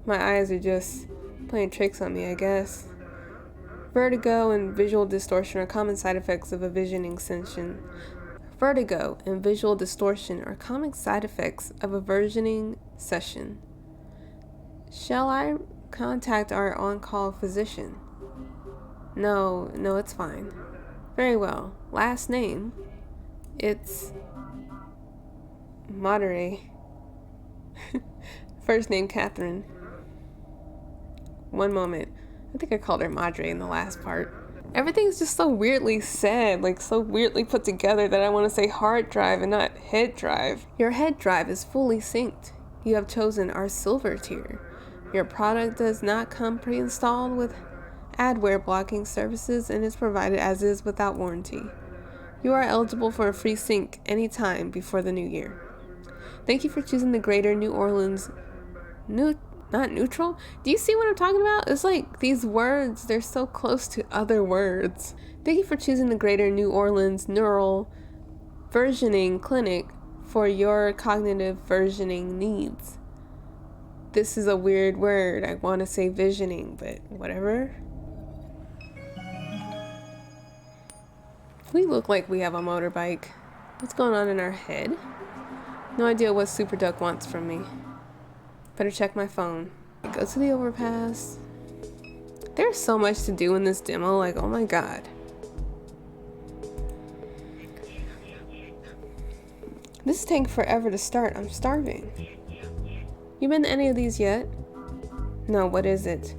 My eyes are just playing tricks on me, I guess. Vertigo and visual distortion are common side effects of a visioning session. Vertigo and visual distortion are common side effects of a visioning session. Shall I contact our on-call physician? No, it's fine. Very well. Last name? It's Madre. First name Catherine. One moment. I think I called her Madre in the last part. Everything's just so weirdly said, like so weirdly put together that I want to say hard drive and not head drive. Your head drive is fully synced. You have chosen our silver tier. Your product does not come pre-installed with adware blocking services and is provided as is without warranty. You are eligible for a free sync anytime before the new year. Thank you for choosing the Greater New Orleans not neutral? Do you see what I'm talking about? It's like these words, they're so close to other words. Thank you for choosing the Greater New Orleans Neural Versioning Clinic for your cognitive versioning needs. This is a weird word. I want to say visioning, but whatever. We look like we have a motorbike. What's going on in our head? No idea what Super Duck wants from me. Better check my phone. Go to the overpass. There's so much to do in this demo, like, oh my god. This is taking forever to start. I'm starving. You been to any of these yet? No, what is it?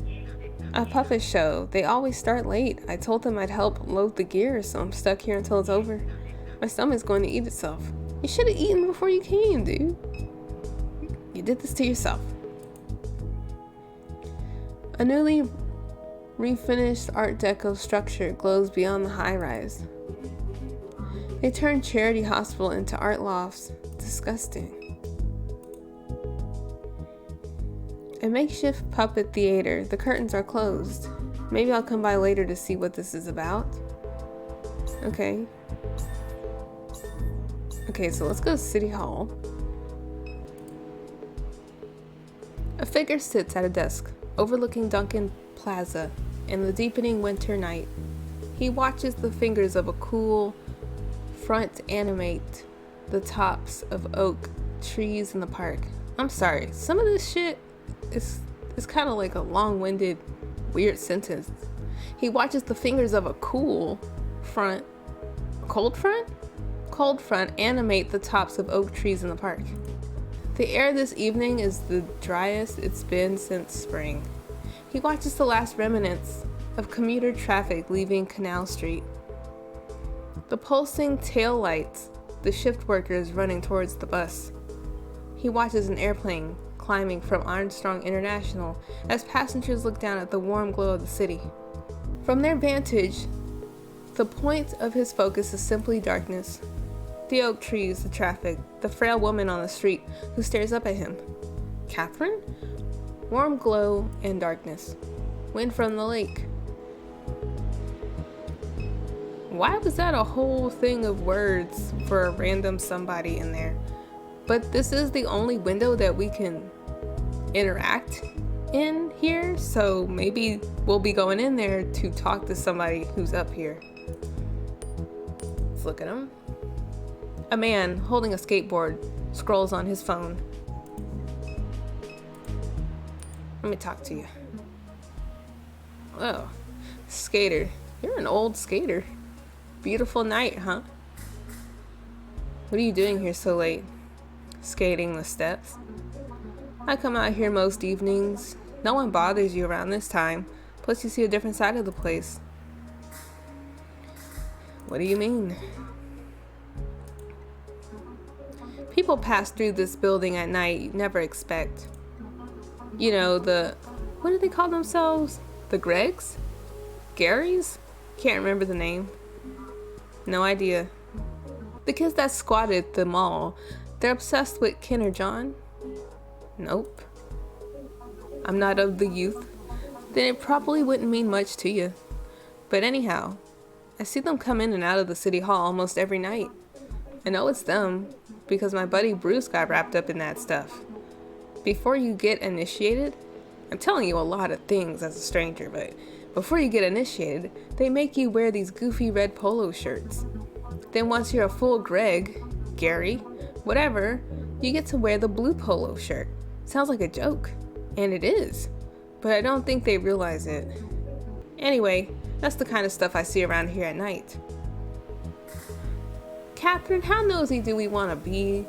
A puppet show. They always start late. I told them I'd help load the gear, so I'm stuck here until it's over. My stomach's going to eat itself. You should have eaten before you came, dude. You did this to yourself. A newly refinished Art Deco structure glows beyond the high-rise. They turned Charity Hospital into art lofts. Disgusting. A makeshift puppet theater. The curtains are closed. Maybe I'll come by later to see what this is about. Okay. Okay, so let's go to City Hall. A figure sits at a desk, overlooking Duncan Plaza in the deepening winter night. He watches the fingers of a cool front animate the tops of oak trees in the park. I'm sorry, some of this shit is kind of like a long-winded, weird sentence. He watches the fingers of a cold front animate the tops of oak trees in the park. The air this evening is the driest it's been since spring. He watches the last remnants of commuter traffic leaving Canal Street. The pulsing tail lights, the shift workers running towards the bus. He watches an airplane climbing from Armstrong International as passengers look down at the warm glow of the city. From their vantage, the point of his focus is simply darkness. The oak trees, the traffic, the frail woman on the street who stares up at him. Catherine? Warm glow and darkness. Wind from the lake. Why was that a whole thing of words for a random somebody in there? But this is the only window that we can interact in here, so maybe we'll be going in there to talk to somebody who's up here. Let's look at him. A man holding a skateboard scrolls on his phone. Let me talk to you. Oh, skater. You're an old skater. Beautiful night, huh? What are you doing here so late? Skating the steps? I come out here most evenings. No one bothers you around this time. Plus you see a different side of the place. What do you mean? People pass through this building at night you'd never expect. You know, what do they call themselves? The Gregs? Garys? Can't remember the name. No idea. The kids that squatted at the mall, they're obsessed with Ken or John? Nope. I'm not of the youth. Then it probably wouldn't mean much to you. But anyhow, I see them come in and out of the city hall almost every night. I know it's them, because my buddy Bruce got wrapped up in that stuff. Before you get initiated, I'm telling you a lot of things as a stranger, but before you get initiated, they make you wear these goofy red polo shirts. Then once you're a full Greg, Gary, whatever, you get to wear the blue polo shirt. Sounds like a joke, and it is, but I don't think they realize it. Anyway, that's the kind of stuff I see around here at night. Catherine, how nosy do we want to be?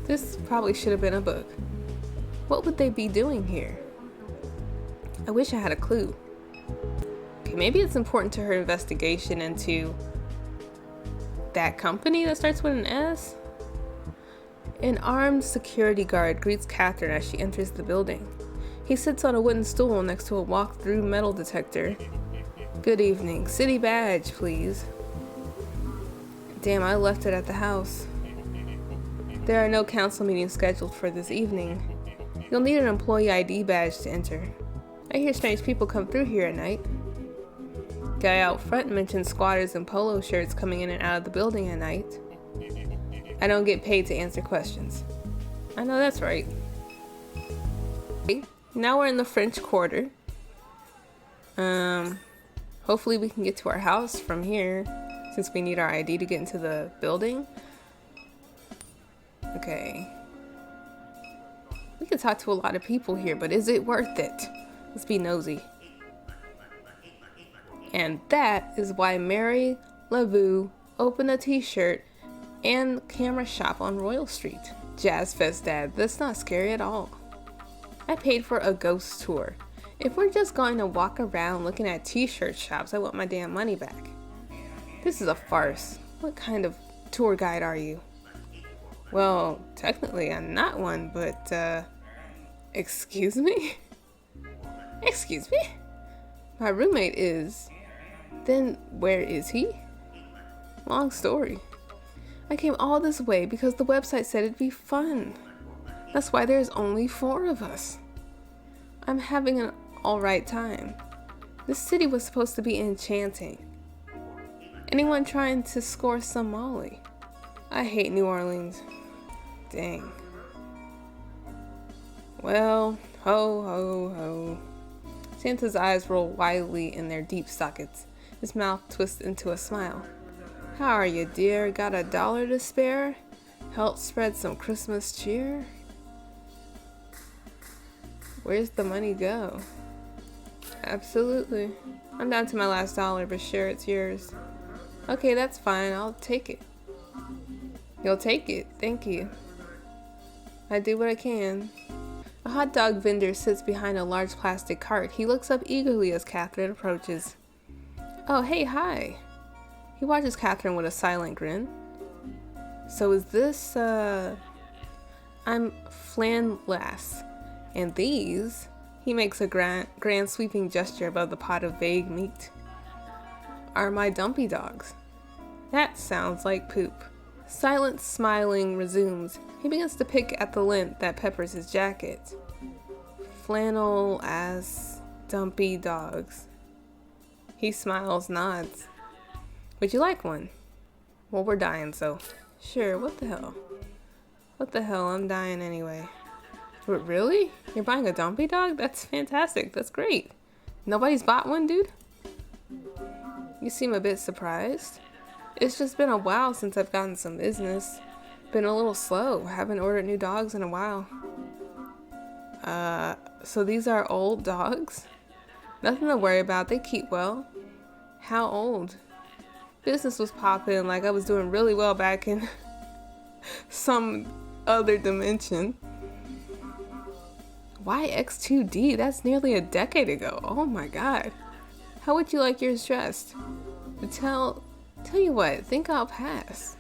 This probably should have been a book. What would they be doing here? I wish I had a clue. Okay, maybe it's important to her investigation into that company that starts with an S? An armed security guard greets Catherine as she enters the building. He sits on a wooden stool next to a walk-through metal detector. Good evening. City badge, please. Damn, I left it at the house. There are no council meetings scheduled for this evening. You'll need an employee ID badge to enter. I hear strange people come through here at night. Guy out front mentioned squatters in polo shirts coming in and out of the building at night. I don't get paid to answer questions. I know that's right. Now we're in the French Quarter. Hopefully we can get to our house from here, since we need our ID to get into the building. Okay. We could talk to a lot of people here, but is it worth it? Let's be nosy. And that is why Mary LaVue opened a t-shirt and camera shop on Royal Street. Jazz Fest, Dad. That's not scary at all. I paid for a ghost tour. If we're just going to walk around looking at t-shirt shops, I want my damn money back. This is a farce. What kind of tour guide are you? Well, technically I'm not one, but, excuse me? Excuse me? My roommate is. Then where is he? Long story. I came all this way because the website said it'd be fun. That's why there's only 4 of us. I'm having an alright time. This city was supposed to be enchanting. Anyone trying to score some Molly? I hate New Orleans. Dang. Well, ho ho ho. Santa's eyes roll widely in their deep sockets. His mouth twists into a smile. How are you, dear? Got $1 to spare? Help spread some Christmas cheer? Where's the money go? Absolutely. I'm down to my last $1, but sure, it's yours. Okay, that's fine. I'll take it. You'll take it. Thank you. I do what I can. A hot dog vendor sits behind a large plastic cart. He looks up eagerly as Catherine approaches. Oh, hey, hi. He watches Catherine with a silent grin. So is this, I'm Flan Lass. And these, he makes a grand sweeping gesture above the pot of vague meat, are my dumpy dogs. That sounds like poop. Silent smiling resumes. He begins to pick at the lint that peppers his jacket. Flannel ass dumpy dogs. He smiles, nods. Would you like one? Well, we're dying, so. Sure, what the hell? What the hell, I'm dying anyway. What, really? You're buying a dumpy dog? That's fantastic, that's great. Nobody's bought one, dude? You seem a bit surprised. It's just been a while since I've gotten some business. Been a little slow. Haven't ordered new dogs in a while. So these are old dogs? Nothing to worry about. They keep well. How old? Business was popping like I was doing really well back in some other dimension. Why X2D? That's nearly a decade ago. Oh my god. How would you like yours dressed? Tell you what, think I'll pass.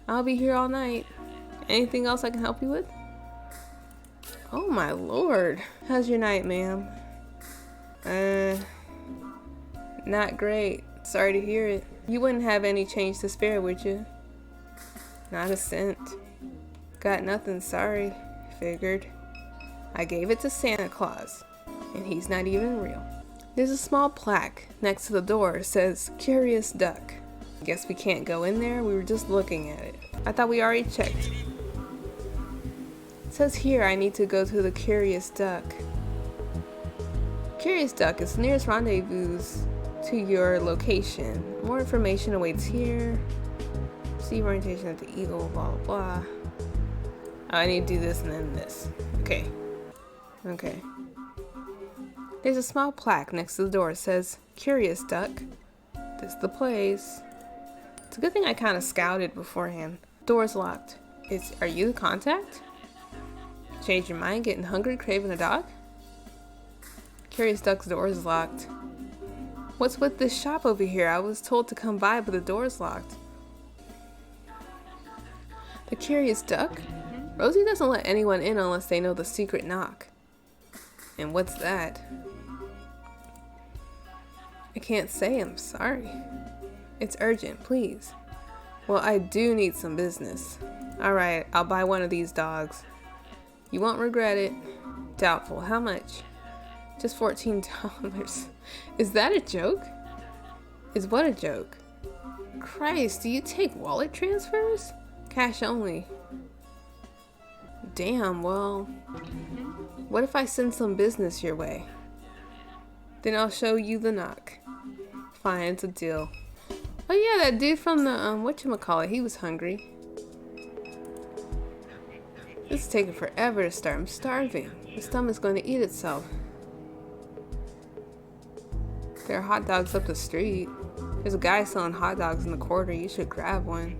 I'll be here all night. Anything else I can help you with? Oh my lord. How's your night, ma'am? Not great. Sorry to hear it. You wouldn't have any change to spare, would you? Not a cent. Got nothing, sorry. Figured. I gave it to Santa Claus, and he's not even real. There's a small plaque next to the door. It says, Curious Duck. Guess we can't go in there. We were just looking at it. I thought we already checked. It says here I need to go to the Curious Duck. Curious Duck is the nearest rendezvous to your location. More information awaits here. See orientation at the Eagle, blah, blah, blah. Oh, I need to do this and then this. Okay. Okay. There's a small plaque next to the door. It says, Curious Duck. This is the place. It's a good thing I kind of scouted beforehand. Door's locked. Are you the contact? Change your mind, getting hungry, craving a dog? Curious Duck's door is locked. What's with this shop over here? I was told to come by, but the door's locked. The Curious Duck? Rosie doesn't let anyone in unless they know the secret knock. And what's that? I can't say, I'm sorry. It's urgent, please. Well, I do need some business. Alright, I'll buy one of these dogs. You won't regret it. Doubtful. How much? Just $14. Is that a joke? Is what a joke? Christ, do you take wallet transfers? Cash only. Damn, well, what if I send some business your way? Then I'll show you the knock. Fine, it's a deal. Oh yeah, that dude from the, whatchamacallit, he was hungry. This is taking forever to start. I'm starving. The stomach's going to eat itself. There are hot dogs up the street. There's a guy selling hot dogs in the quarter. You should grab one.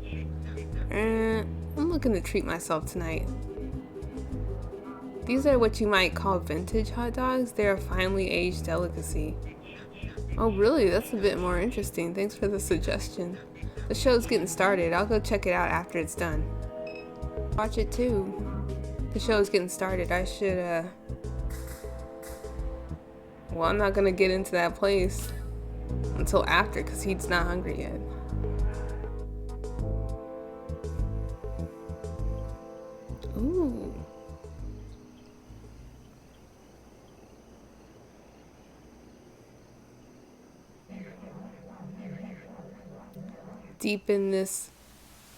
I'm looking to treat myself tonight. These are what you might call vintage hot dogs. They're a finely aged delicacy. Oh, really? That's a bit more interesting. Thanks for the suggestion. The show's getting started. I'll go check it out after it's done. Watch it too. The show's getting started. I should, Well, I'm not gonna get into that place until after because he's not hungry yet. Ooh. Deep in this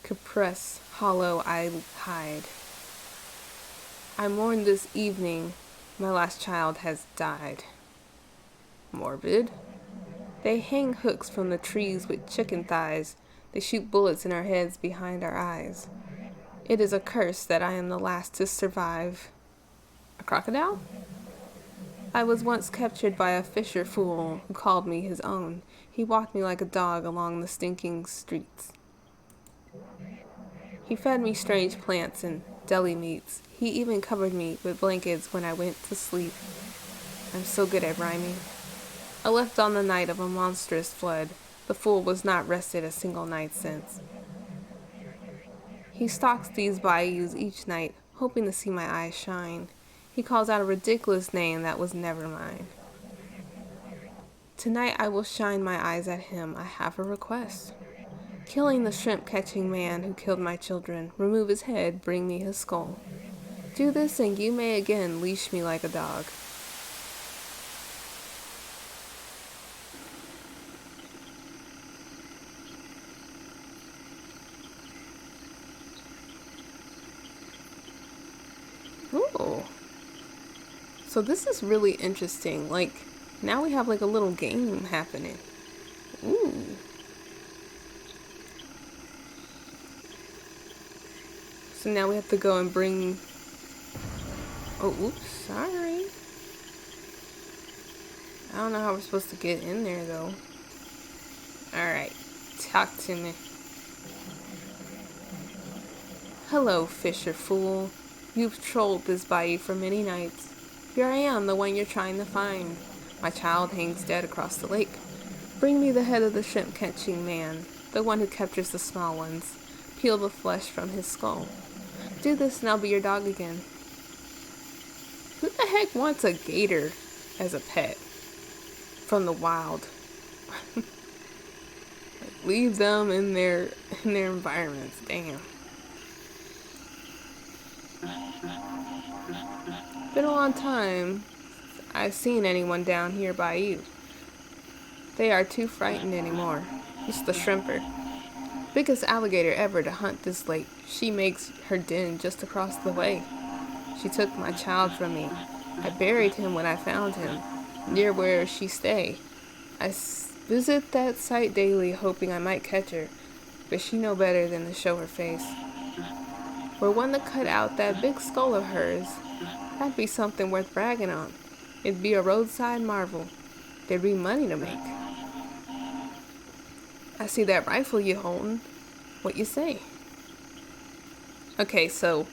compressed hollow I hide. I mourn this evening, my last child has died. Morbid. They hang hooks from the trees with chicken thighs. They shoot bullets in our heads behind our eyes. It is a curse that I am the last to survive. A crocodile? I was once captured by a fisher fool who called me his own. He walked me like a dog along the stinking streets. He fed me strange plants and deli meats. He even covered me with blankets when I went to sleep. I'm so good at rhyming. I left on the night of a monstrous flood. The fool was not rested a single night since. He stalks these bayous each night, hoping to see my eyes shine. He calls out a ridiculous name that was never mine. Tonight I will shine my eyes at him. I have a request. Killing the shrimp-catching man who killed my children. Remove his head, bring me his skull. Do this and you may again leash me like a dog. Ooh. So this is really interesting. Like, now we have like a little game happening. Ooh. So now we have to go and bring... Oh, oops, sorry. I don't know how we're supposed to get in there, though. Alright, talk to me. Hello, fisher fool. You've trolled this bayou for many nights. Here I am, the one you're trying to find. My child hangs dead across the lake. Bring me the head of the shrimp-catching man, the one who captures the small ones. Peel the flesh from his skull. Do this and I'll be your dog again. Who the heck wants a gator as a pet from the wild? Leave them in their environments. Damn. Been a long time I've seen anyone down here by you. They are too frightened anymore. It's the shrimper. Biggest alligator ever to hunt this lake. She makes her den just across the way. She took my child from me. I buried him when I found him, near where she stay. I visit that site daily, hoping I might catch her, but she know better than to show her face. We're one to cut out that big skull of hers. That'd be something worth bragging on. It'd be a roadside marvel. There'd be money to make. I see that rifle you holding. What you say? Okay, so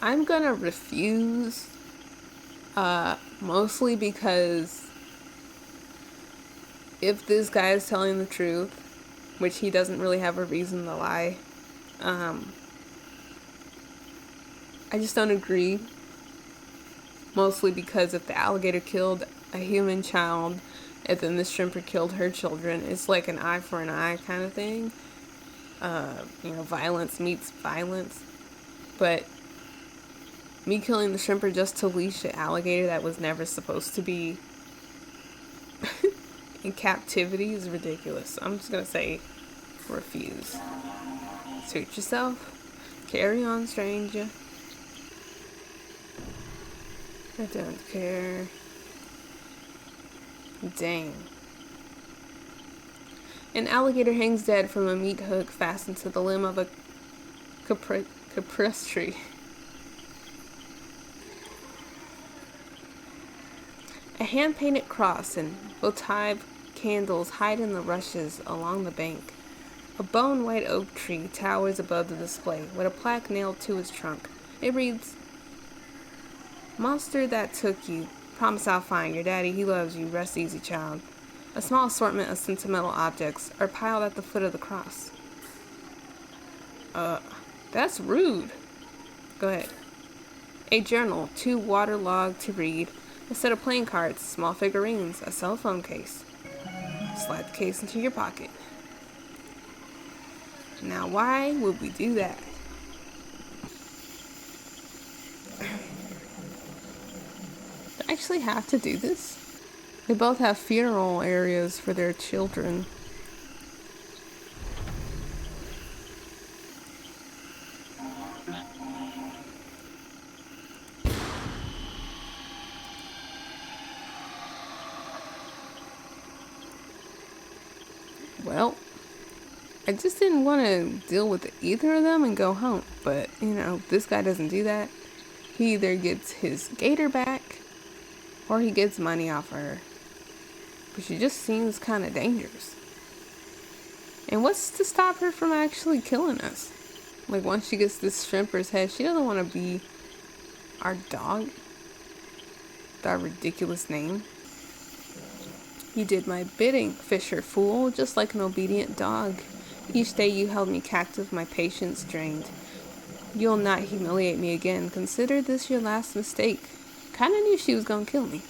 I'm gonna refuse, mostly because if this guy is telling the truth, which he doesn't really have a reason to lie, I just don't agree. Mostly because if the alligator killed a human child and then the shrimper killed her children, it's like an eye for an eye kind of thing. Violence meets violence. But me killing the shrimper just to leash an alligator that was never supposed to be in captivity is ridiculous. I'm just gonna say refuse. Suit yourself. Carry on, stranger. I don't care. Dang. An alligator hangs dead from a meat hook fastened to the limb of a cypress tree. A hand-painted cross and votive candles hide in the rushes along the bank. A bone-white oak tree towers above the display, with a plaque nailed to its trunk. It reads, "Monster that took you. Promise I'll find your daddy. He loves you. Rest easy, child." A small assortment of sentimental objects are piled at the foot of the cross. That's rude. Go ahead. A journal, 2 waterlogged to read, a set of playing cards, small figurines, a cell phone case. Slide the case into your pocket. Now, why would we do that? Do I actually have to do this? They both have funeral areas for their children. Well, I just didn't want to deal with either of them and go home. But, this guy doesn't do that. He either gets his gator back or he gets money off her. But she just seems kind of dangerous. And what's to stop her from actually killing us? Like, once she gets this shrimper's head, she doesn't want to be our dog. That ridiculous name. You did my bidding, Fisher fool, just like an obedient dog. Each day you held me captive, my patience drained. You'll not humiliate me again. Consider this your last mistake. Kinda knew she was gonna kill me.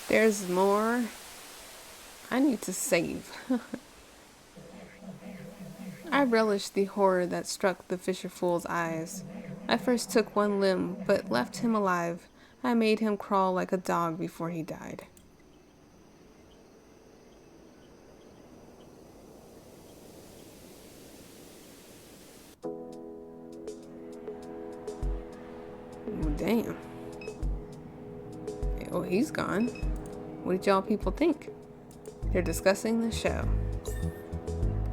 There's more. I need to save. I relished the horror that struck the fisher fool's eyes. I first took one limb, but left him alive. I made him crawl like a dog before he died. Oh, damn. Oh, he's gone. What did y'all people think? They're discussing the show.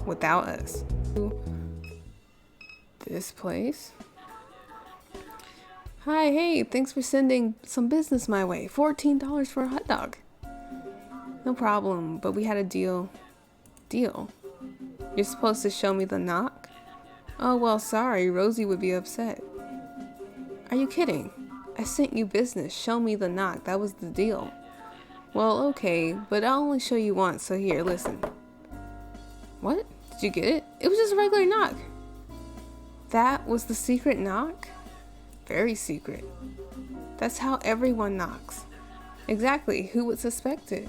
Without us. This place. Hi, hey, thanks for sending some business my way. $14 for a hot dog. No problem, but we had a deal. Deal? You're supposed to show me the knock? Oh, well, sorry, Rosie would be upset. Are you kidding? I sent you business. Show me the knock. That was the deal. Well, okay, but I'll only show you once, so here, listen. What? Did you get it? It was just a regular knock. That was the secret knock? Very secret. That's how everyone knocks. Exactly. Who would suspect it?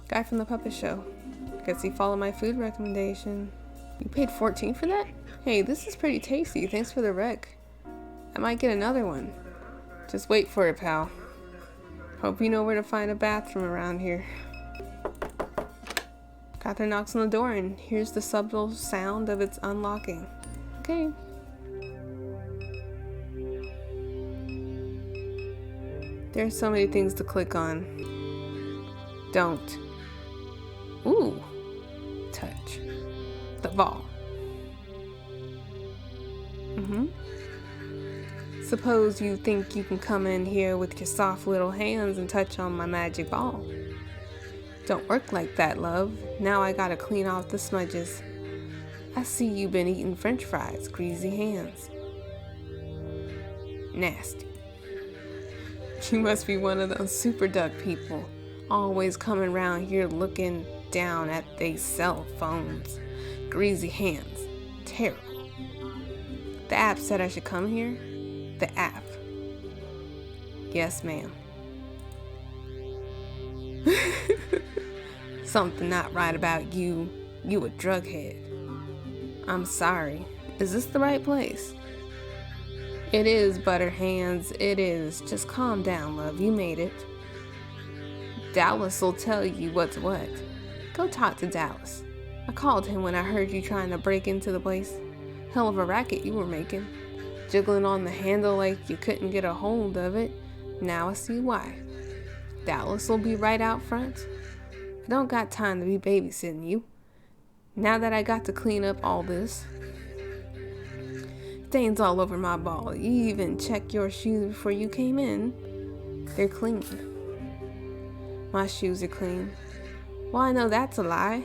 Guy from the puppet show. Guess he followed my food recommendation. You paid $14 for that? Hey, this is pretty tasty. Thanks for the rec. I might get another one. Just wait for it, pal. Hope you know where to find a bathroom around here. Catherine knocks on the door and hears the subtle sound of its unlocking. Okay. There's so many things to click on. Don't. Ooh. Touch. The ball. Suppose you think you can come in here with your soft little hands and touch on my magic ball. Don't work like that, love. Now I gotta clean off the smudges. I see you've been eating french fries, greasy hands. Nasty. You must be one of those super duck people, always coming around here looking down at they cell phones. Greasy hands. Terrible. The app said I should come here? The app. Yes, ma'am. Something not right about you. You a drug head. I'm sorry. Is this the right place? It is, butter hands. It is. Just calm down, love. You made it. Dallas will tell you what's what. Go talk to Dallas. I called him when I heard you trying to break into the place. Hell of a racket you were making. Jiggling on the handle like you couldn't get a hold of it. Now I see why. Dallas will be right out front. I don't got time to be babysitting you. Now that I got to clean up all this. Stains all over my ball. You even checked your shoes before you came in. They're clean. My shoes are clean. Well, I know that's a lie.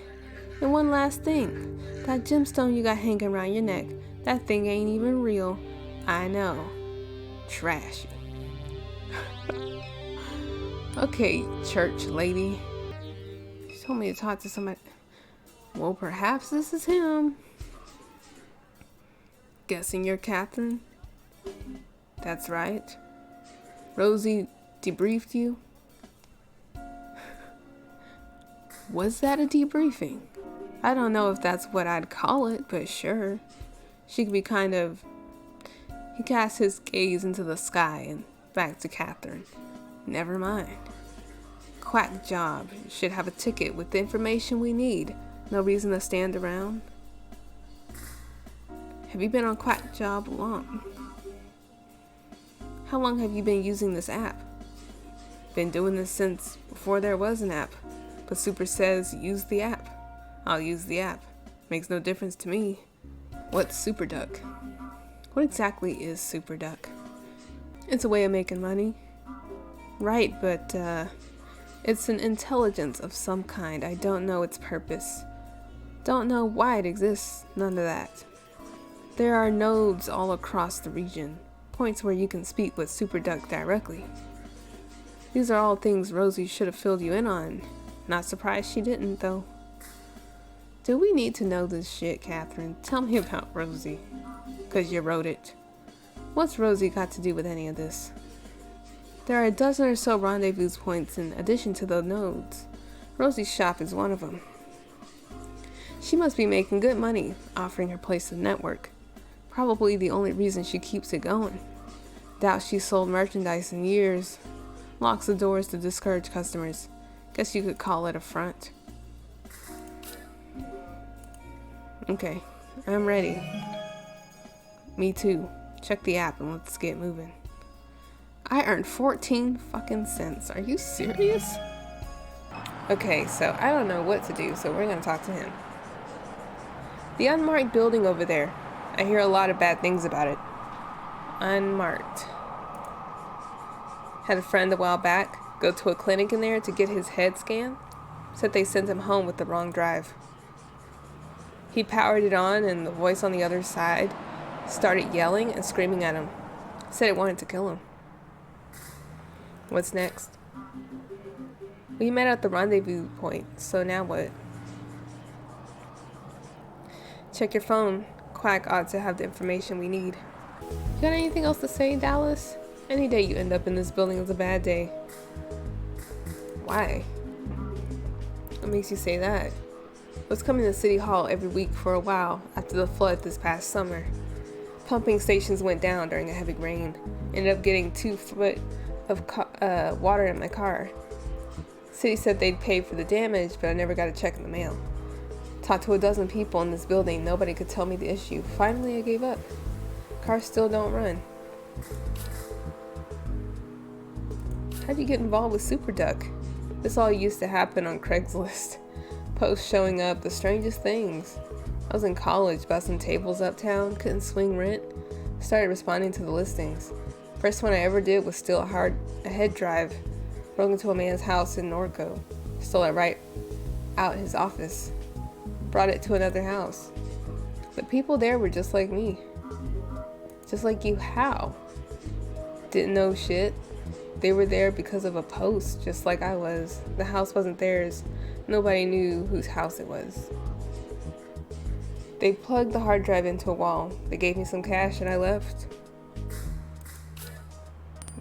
And one last thing. That gemstone you got hanging around your neck, that thing ain't even real. I know. Trashy. Okay, church lady. She told me to talk to somebody. Well, perhaps this is him. Guessing you're Catherine? That's right. Rosie debriefed you? Was that a debriefing? I don't know if that's what I'd call it, but sure. She could be kind of... He cast his gaze into the sky and back to Catherine. Never mind. Quack job. Should have a ticket with the information we need. No reason to stand around. Have you been on Quack job long? How long have you been using this app? Been doing this since before there was an app. But Super says use the app. I'll use the app. Makes no difference to me. What's SuperDuck? What exactly is SuperDuck? It's a way of making money. Right, but it's an intelligence of some kind. I don't know its purpose. Don't know why it exists. None of that. There are nodes all across the region. Points where you can speak with SuperDuck directly. These are all things Rosie should have filled you in on. Not surprised she didn't, though. Do we need to know this shit, Catherine? Tell me about Rosie. 'Cause you wrote it. What's Rosie got to do with any of this? There are a dozen or so rendezvous points in addition to the nodes. Rosie's shop is one of them. She must be making good money offering her place to network. Probably the only reason she keeps it going. Doubt she's sold merchandise in years. Locks the doors to discourage customers. Guess you could call it a front. Okay, I'm ready. Me too. Check the app and let's get moving. I earned 14 fucking cents. Are you serious? Okay, so I don't know what to do, so we're gonna talk to him. The unmarked building over there. I hear a lot of bad things about it. Unmarked. Had a friend a while back go to a clinic in there to get his head scanned. Said they sent him home with the wrong drive. He powered it on and the voice on the other side started yelling and screaming at him. Said it wanted to kill him. What's next? We met at the rendezvous point, so now what? Check your phone. Quack ought to have the information we need. You got anything else to say, Dallas? Any day you end up in this building is a bad day. Why? What makes you say that? I was coming to City Hall every week for a while after the flood this past summer. Pumping stations went down during a heavy rain. Ended up getting 2 foot of water in my car. City said they'd pay for the damage, but I never got a check in the mail. Talked to a dozen people in this building. Nobody could tell me the issue. Finally, I gave up. Cars still don't run. How'd you get involved with SuperDuck? This all used to happen on Craigslist. Posts showing up, the strangest things. I was in college, busting tables uptown, couldn't swing rent. Started responding to the listings. First one I ever did was steal a head drive. Broke into a man's house in Norco. Stole it right out his office. Brought it to another house. The people there were just like me. Just like you. How? Didn't know shit. They were there because of a post, just like I was. The house wasn't theirs. Nobody knew whose house it was. They plugged the hard drive into a wall. They gave me some cash and I left.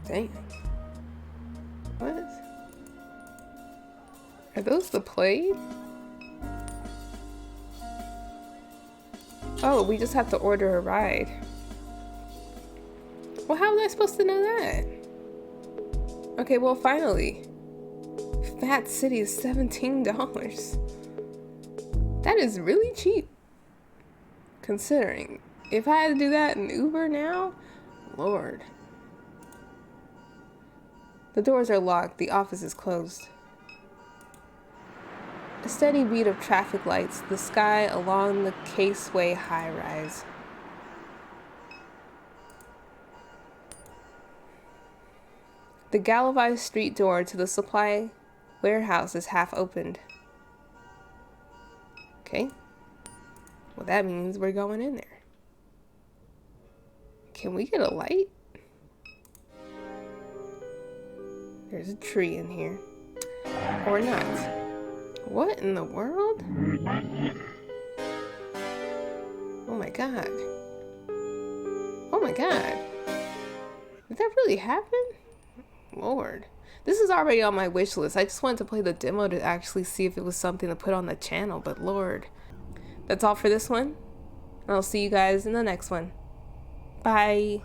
Dang. What? Are those the plague? Oh, we just have to order a ride. Well, how was I supposed to know that? Okay, well, finally. Fat City is $17. That is really cheap. Considering. If I had to do that in Uber now, Lord. The doors are locked. The office is closed. A steady beat of traffic lights, the sky along the Caseway high-rise. The galvanized street door to the supply warehouse is half opened. Okay. Well, that means we're going in there. Can we get a light? There's a tree in here. Or not. What in the world? Oh my god. Oh my god. Did that really happen? Lord. This is already on my wish list. I just wanted to play the demo to actually see if it was something to put on the channel, but Lord. That's all for this one. And I'll see you guys in the next one. Bye.